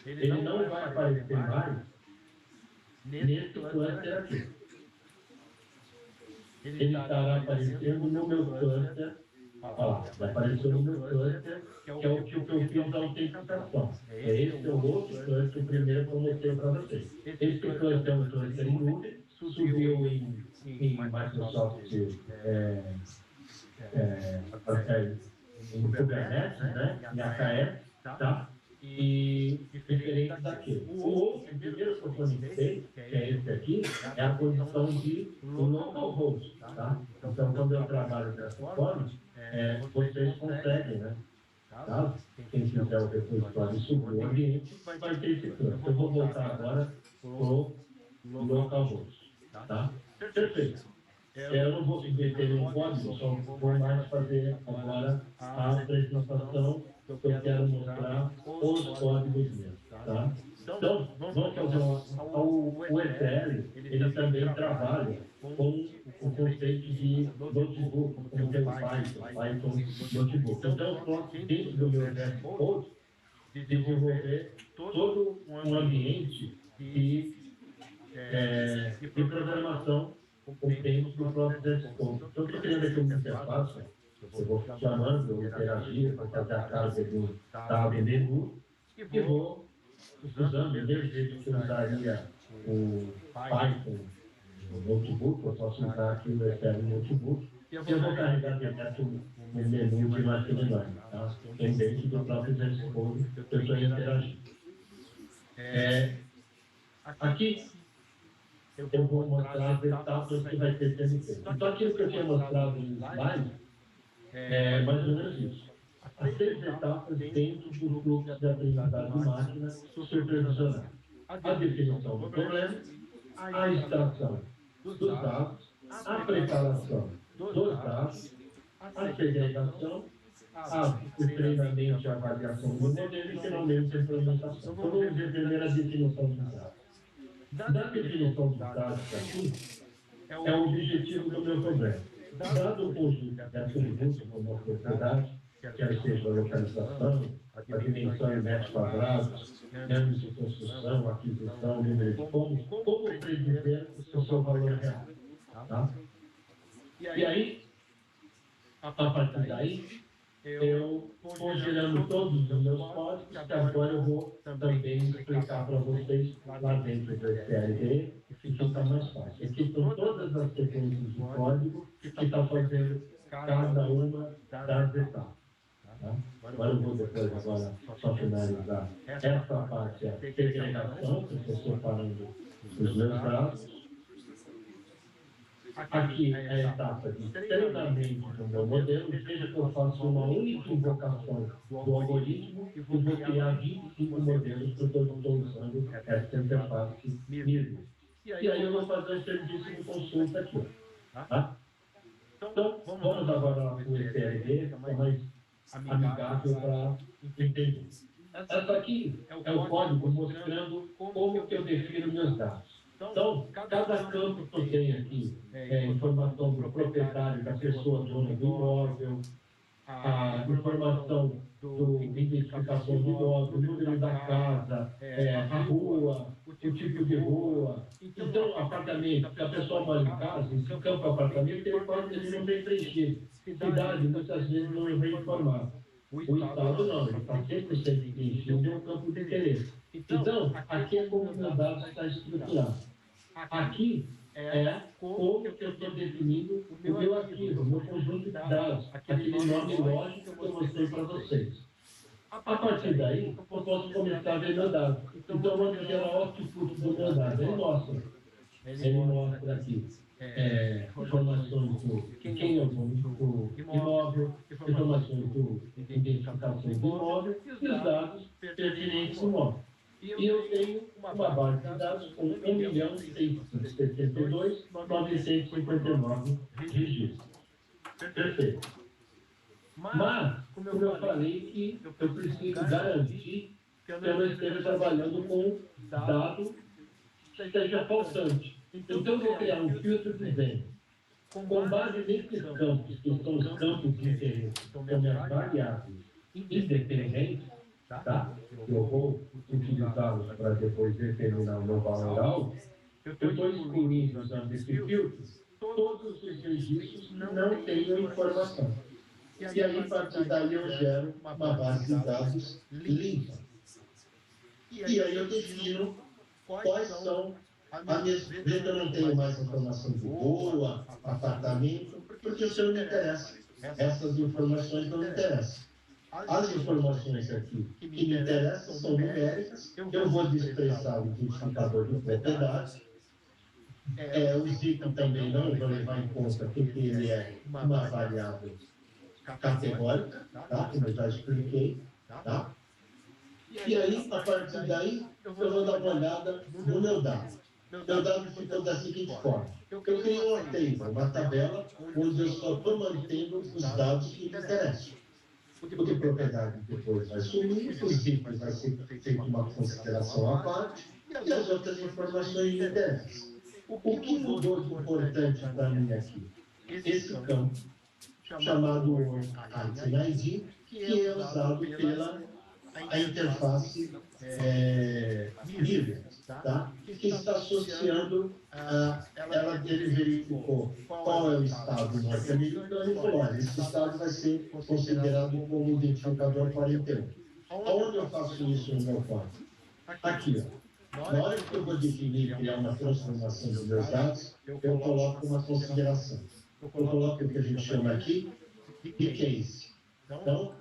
ele não vai aparecer mais nesse cluster aqui. Ele estará aparecendo no meu cluster. Olha lá, vai aparecer no meu cluster, que é o que eu fiz a autenticação. Esse é o outro cluster, o primeiro que eu mostrei para vocês. Esse cluster é um cluster em nuvem, subiu em Microsoft, em Kubernetes, né? Em AKS, tá? E diferente daquele. O outro, o primeiro que eu conectei, que é esse aqui, é a condição de localhost, tá? Então, quando eu trabalho dessa forma, vocês conseguem, né? Tá? Quem fizer o repositório e subir o ambiente, vai ter esse plano. Eu vou voltar agora para o localhost, tá? Perfeito. Eu não vou submeter nenhum código, só vou mais fazer agora a apresentação que eu quero mostrar os códigos mesmo, tá? Então, vamos fazer o Ethereum, ele também trabalha com o conceito de notebook, como tem o Python notebook. Então, eu posso, dentro do meu VS Code, desenvolver todo um ambiente de programação dentro do próprio VS Code. Então, eu estou criando aqui uma interface, eu vou chamando, eu interagir, vou fazer a carga do menu e vou usando, do mesmo jeito que eu usaria o Python no notebook, eu posso usar aqui o Ethereum Notebook, e eu vou carregar direto no menu de machine learning, tá? Tem dentro do próprio VS Code que eu estou interagindo. Aqui eu vou mostrar as etapas que vai ter sendo feito. Então, aquilo que eu tinha mostrado no slide é mais ou menos isso. As 6 etapas dentro do fluxo de aprendizagem de máquina supervisionada. A definição do problema, a extração dos dados, a preparação dos dados, a segregação, o treinamento e a avaliação do modelo e, finalmente, a implementação. Então, vamos ver primeiro a definição dos dados. Da definição dos dados aqui, é o objetivo do meu problema. Dado o conjunto de atributos como a propriedade, quer seja a localização, a dimensão em metros quadrados, anos de construção, aquisição, número de cômodos, como predizer o seu valor real? Tá? E aí, a partir daí, eu estou gerando todos os meus códigos, que agora eu vou também explicar para vocês lá dentro do SLD, que fica mais fácil. Aqui estão todas as sequências de código que está fazendo cada uma das etapas. Tá? Agora eu vou agora só finalizar essa parte, a segregação, que eu estou separando os meus dados. Aqui é a etapa de treinamento do meu modelo, veja que eu faço uma única invocação do algoritmo e vou criar 25 modelos que eu estou usando essa interface MIRV. E aí eu vou fazer o serviço de consulta aqui. Tá? Então, vamos agora para o ETLD, que é mais amigável para entender. Essa aqui é o código mostrando como que eu defino meus dados. Então, cada campo que eu tenho aqui é informação do proprietário, da pessoa dona do imóvel, a informação da identificação do imóvel, o número da casa, a rua, o tipo de rua. Então, apartamento, se a pessoa mora em casa, esse campo apartamento, ele não vem preenchido. Cidade, muitas vezes, não vem informado. O Estado não, ele está 100% preenchido, é um campo de interesse. Então, aqui é como o meu dado está estruturado. Aqui é como que eu estou definindo o meu arquivo, o meu conjunto de dados, aquele nome lógico que eu mostrei para vocês. A partir daí, eu posso começar a ver meu dado. Então, vamos ver o output do meu dado. Ele mostra aqui informações de quem é o dono do imóvel, informações de identificação do imóvel e os dados pertinentes ao imóvel. E eu tenho uma base de dados com 1.672.959 registros. Perfeito. Mas, como eu falei, que eu preciso garantir que eu não esteja trabalhando com dado que esteja faltante. Então, eu vou criar um filtro dizendo, com base nesses campos, que são os campos de interesse, são minhas variáveis independentes, tá? Eu vou utilizá-los para depois determinar o meu valor alto. Eu estou excluindo, usando esse filtro, todos os registros que não tenham informação. E aí, a partir daí, eu gero uma base de dados limpa. E aí eu defino quais são as minhas... Veja que eu não tenho mais informação de rua, apartamento, porque isso não me interessa. Essas informações não me interessam. As informações aqui que me interessam são numéricas. Eu vou desprezar o identificador de propriedade. O Zico também não vou levar em conta porque ele é uma variável categórica, tá? Como eu já expliquei. Tá? E aí, a partir daí, eu vou dar uma olhada no meu dado. Meu dado ficou da seguinte forma. Eu criei uma table, uma tabela, onde eu só estou mantendo os dados que me interessam. O de propriedade depois vai sumir, os itens vai ser feito uma consideração à parte, e as outras informações me interessam. O que mudou de importante para mim aqui? Esse campo, chamado Item ID, que é usado pela interface MIRV, tá? Que está associando, ele verificou qual é o estado norte-americano e falou, olha, esse estado vai ser considerado como identificador 41. Aonde eu faço isso no meu código? Aqui, ó. Na hora que eu vou definir, criar uma transformação dos meus dados, eu coloco uma consideração. Eu coloco o que a gente chama aqui de case. Então,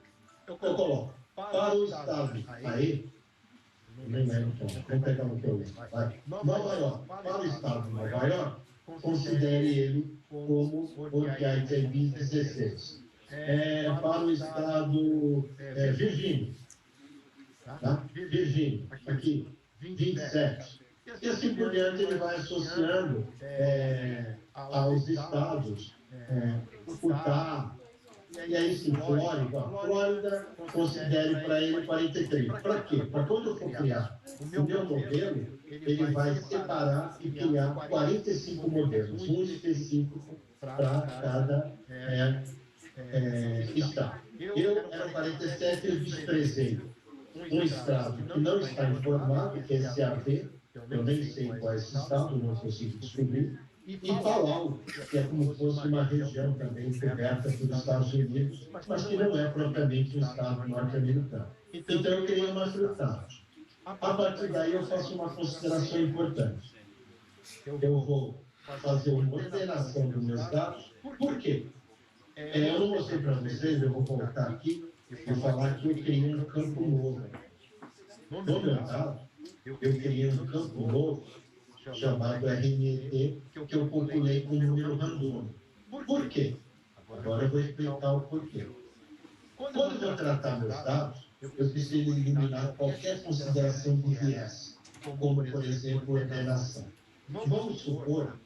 eu coloco para o estado aí, nem lembro então, vamos pegar no que eu lembro. Nova York, para o estado de Nova York, considere ele como o ITB 16. Para o estado Virgínia, tá? Virgínia, aqui, 27. E assim por diante ele vai associando aos estados, Utah, E aí, sim, Flórida, considere para ele 43. Para quê? Para quando eu for criar o meu modelo, ele vai separar e criar 45 modelos, um específico para cada estado. Eu era 47, eu desprezei um estado que não está informado, que é SAP, eu nem sei qual é esse estado, não consigo descobrir, e Palau, que é como se fosse uma região também coberta pelos Estados Unidos, mas que não é propriamente um estado norte-americano. Então, eu criei uma fruitante. A partir daí, eu faço uma consideração importante. Eu vou fazer uma ordenação dos meus dados. Por quê? Eu não mostrei para vocês, eu vou voltar aqui e falar que eu criei um campo novo. No meu dado, eu criei um campo novo chamado RNET, que eu populei com número randômico. Por quê? Agora eu vou explicar o porquê. Quando eu vou tratar meus dados, eu preciso eliminar qualquer consideração de viés, como, por exemplo, ordenação. Vamos supor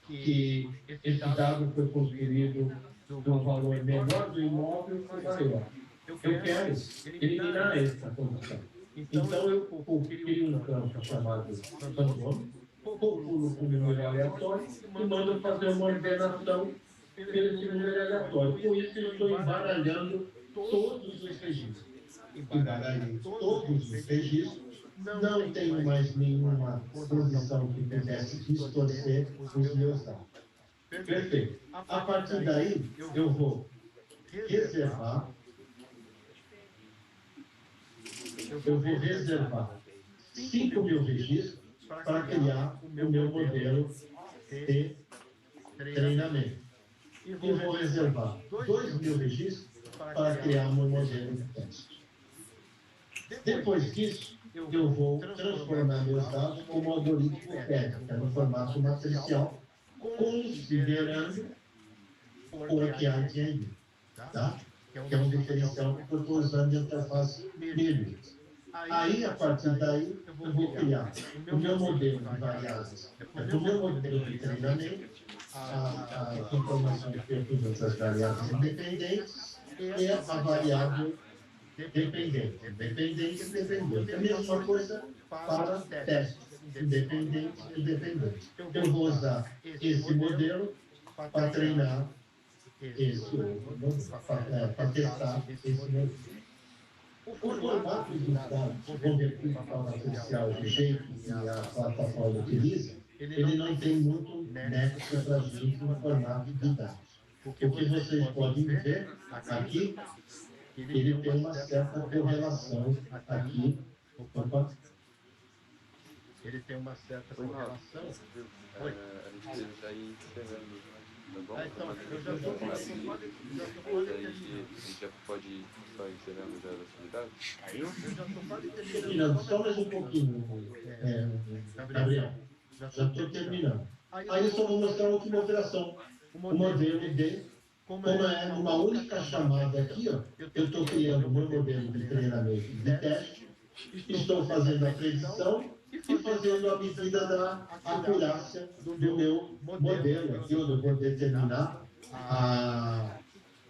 que esse dado foi construído de um valor menor do imóvel para maior. Eu quero eliminar essa condição. Então, eu crio um campo chamado randômico, populo com número aleatório e mando fazer uma ordenação pelo número aleatório. Com isso, eu estou embaralhando todos os registros. Embaralhei todos os registros, não tenho mais nenhuma posição que pudesse distorcer os meus dados. Perfeito. A partir daí, eu vou reservar 5.000 registros para criar o meu modelo de treinamento. E vou reservar 2.000 registros para criar o meu modelo de teste. Depois disso, eu vou transformar meus dados como algoritmo PEG, que é no formato matricial, considerando o API, tá? Que é um diferencial que eu estou usando de interface Linux. Aí, a partir daí, eu vou criar o meu modelo de variáveis, o meu modelo de treinamento, as informações que eu fiz das variáveis independentes e a variável dependente. A mesma coisa para testes independentes e dependentes. Eu vou usar esse modelo para treinar esse outro modelo, para testar esse modelo. O formato dos dados convertido para o matricial do jeito que a plataforma utiliza, ele não tem muito nexo para a gente no formato de dados. O que vocês podem ver aqui, ele tem uma certa correlação aqui. Opa. Ele tem uma certa correlação. A gente já ir encerrando, tá bom? Então, eu já estou falando. A gente já pode só encerrando já as atividades? Eu já estou quase terminando. Só mais um pouquinho, Gabriel. Já estou terminando. Aí eu só vou mostrar a última operação. O modelo de, como é numa única chamada aqui, ó, eu estou criando o meu modelo de treinamento de teste, estou fazendo a predição e fazendo a medida da acurácia do meu modelo. Aqui onde eu vou determinar a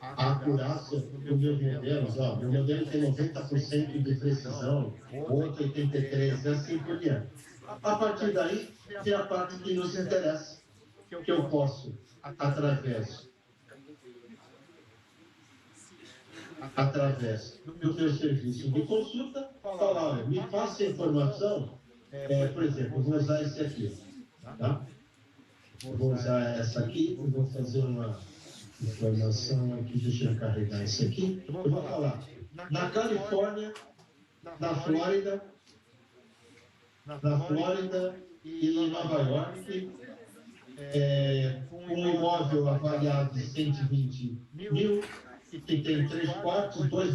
acurácia do meu modelo. Ó, meu modelo tem 90% de precisão, outro 83%, assim por diante. A partir daí, tem a parte que nos interessa, que eu posso, através do meu serviço de consulta, falar, me faça informação, por exemplo, eu vou usar esse aqui, tá? Vou usar essa aqui, eu vou fazer uma informação aqui, deixa eu carregar isso aqui. Eu vou falar, na Califórnia, na Flórida e em Nova York, um imóvel avaliado de 120 mil, que tem 3 quartos, 3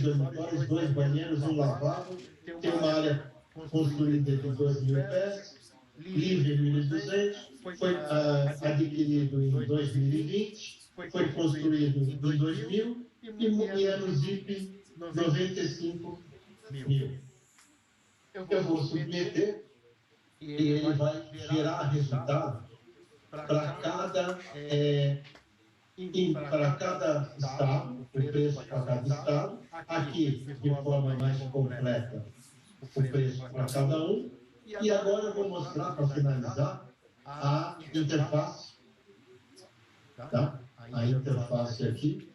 dormitórios, 2 banheiros, um lavabo, tem uma área construída de 2.000 pés, livre 1.200, foi adquirido em 2020, foi construído em 2000 e é no ZIP 95 mil. Eu vou submeter e ele vai gerar resultado para cada para cada estado, o preço para cada estado, aqui de forma mais completa o preço para cada um, e agora eu vou mostrar, para finalizar, a interface, tá? A interface aqui,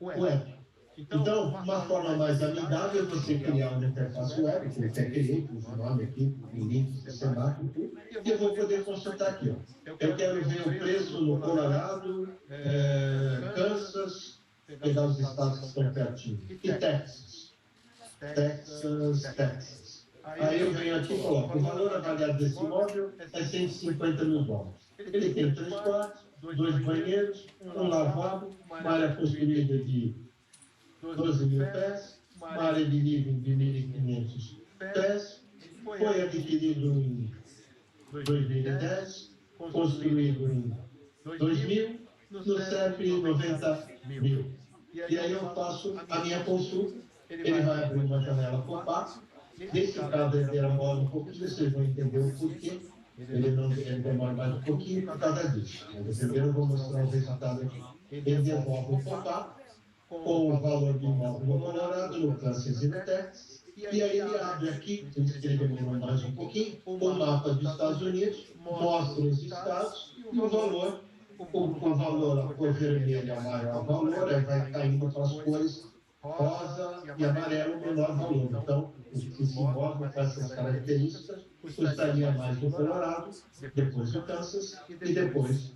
web. Então, uma forma mais amigável é você criar uma interface web, que eu até criei, pus o nome aqui, o link do Senac e tudo, e eu vou poder consultar aqui. Ó. Eu quero ver o preço no Colorado, Kansas, pegar os estados que estão pertinho, e Texas. Aí eu venho aqui e coloco, o valor avaliado desse imóvel é $150 mil. Ele tem 3 quartos, 2 banheiros, um lavabo, uma área construída de 12 mil pés, uma área de living de 1.500 pés, foi adquirido em 2010, construído em 2000, no CEP 90 mil. E aí eu faço a minha consulta, ele vai abrir uma janela pop-up, nesse caso ele demora um pouquinho, vocês vão entender o porquê, ele demora mais um pouquinho por causa disso. Mas primeiro eu vou mostrar o resultado aqui. Ele devolve o pop-up, com o valor do imóvel no Colorado, no Kansas e no Texas, e aí ele abre aqui, por isso que ele demorou mais um pouquinho, o mapa dos Estados Unidos, mostra os estados e o valor, a cor vermelha é o maior valor, aí vai caindo para as cores rosa e amarelo, o menor valor. Então, esse imóvel com essas características custaria mais no Colorado, depois no Kansas e depois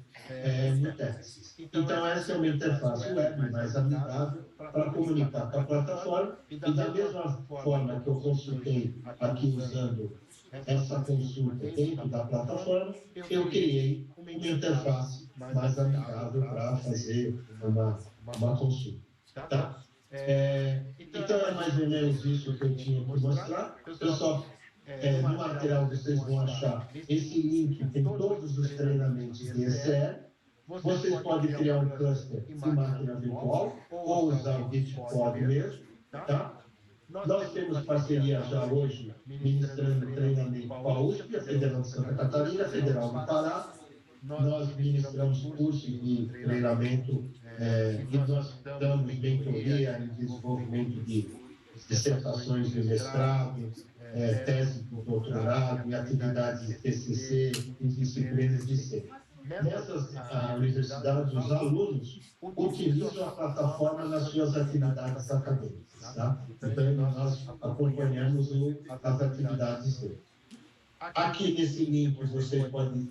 no Texas. Então, essa é uma interface web mais amigável para comunicar com a plataforma, e da mesma forma que eu consultei aqui usando essa consulta dentro da plataforma, eu criei uma interface mais amigável para fazer uma consulta. Tá? Então, é mais ou menos isso que eu tinha que mostrar. Pessoal, no material vocês vão achar esse link, tem todos os treinamentos de ECL. Vocês podem criar um cluster de máquina virtual ou usar o Bitcode mesmo, tá? Nós temos parceria já hoje, ministrando treinamento com a USP, a Federal de Santa Catarina, a Federal do Pará. Nós ministramos cursos de treinamento e nós damos mentoria em desenvolvimento de dissertações de mestrado, tese de doutorado e atividades de TCC em disciplinas de C. Nessas universidades, os alunos utilizam a plataforma nas suas atividades acadêmicas. Tá? Então, nós acompanhamos as atividades dele. Aqui nesse link vocês podem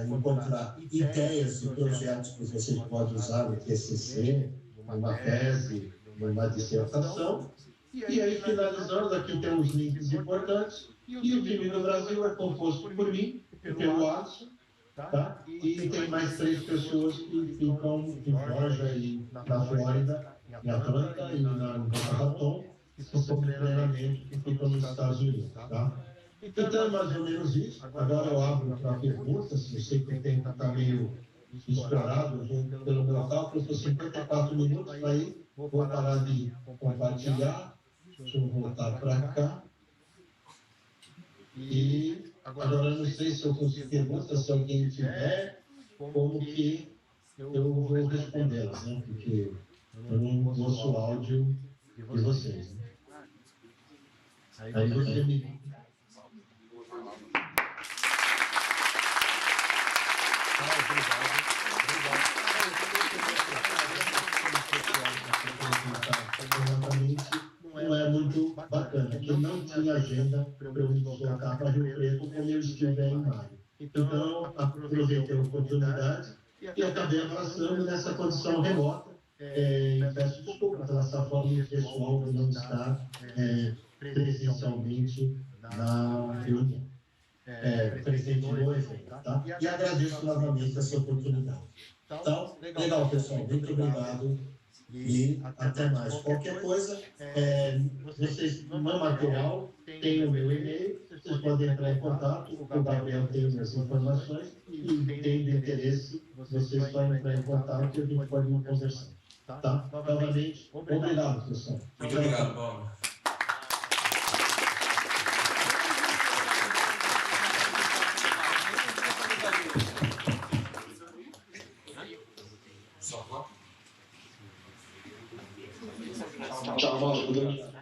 encontrar ideias de projetos que vocês podem usar no TCC, numa tese, numa dissertação. E aí, finalizando, aqui tem os links importantes. E o time do Brasil é composto por mim e pelo Alisson. Tá? E tem mais 3 pessoas que ficam em Georgia e na Flórida, em Atlanta e na Boca Raton, que são treinamento que ficam nos Estados Unidos. Tá? Então é mais ou menos isso. Agora eu abro para perguntas. Eu sei que o tempo está meio estourado, pelo meu cálculo, estou 54 minutos, aí vou parar de compartilhar. Deixa eu voltar para cá. E agora eu não sei se eu consigo perguntar, se alguém tiver, como que eu vou respondê-las, né? Porque eu não ouço o áudio de vocês. Né? Aí você me... Não é muito bacana, porque não tinha agenda para eu me deslocar para Rio Preto como eu estive em maio. Então, aproveitei a oportunidade e acabei abraçando nessa condição remota. E peço desculpa pela essa forma pessoal de não estar presencialmente na reunião, presente no evento. Tá? E agradeço novamente essa oportunidade. Então, legal, pessoal. Muito obrigado. E até mais. Qualquer coisa, vocês, no meu material, tem o meu e-mail, vocês podem entrar em contato, o Gabriel tem as informações, e tendo interesse, vocês podem entrar em contato e a gente pode conversar. Tá? Novamente, obrigado, pessoal. Muito obrigado, Paulo. Tchau, Mauro.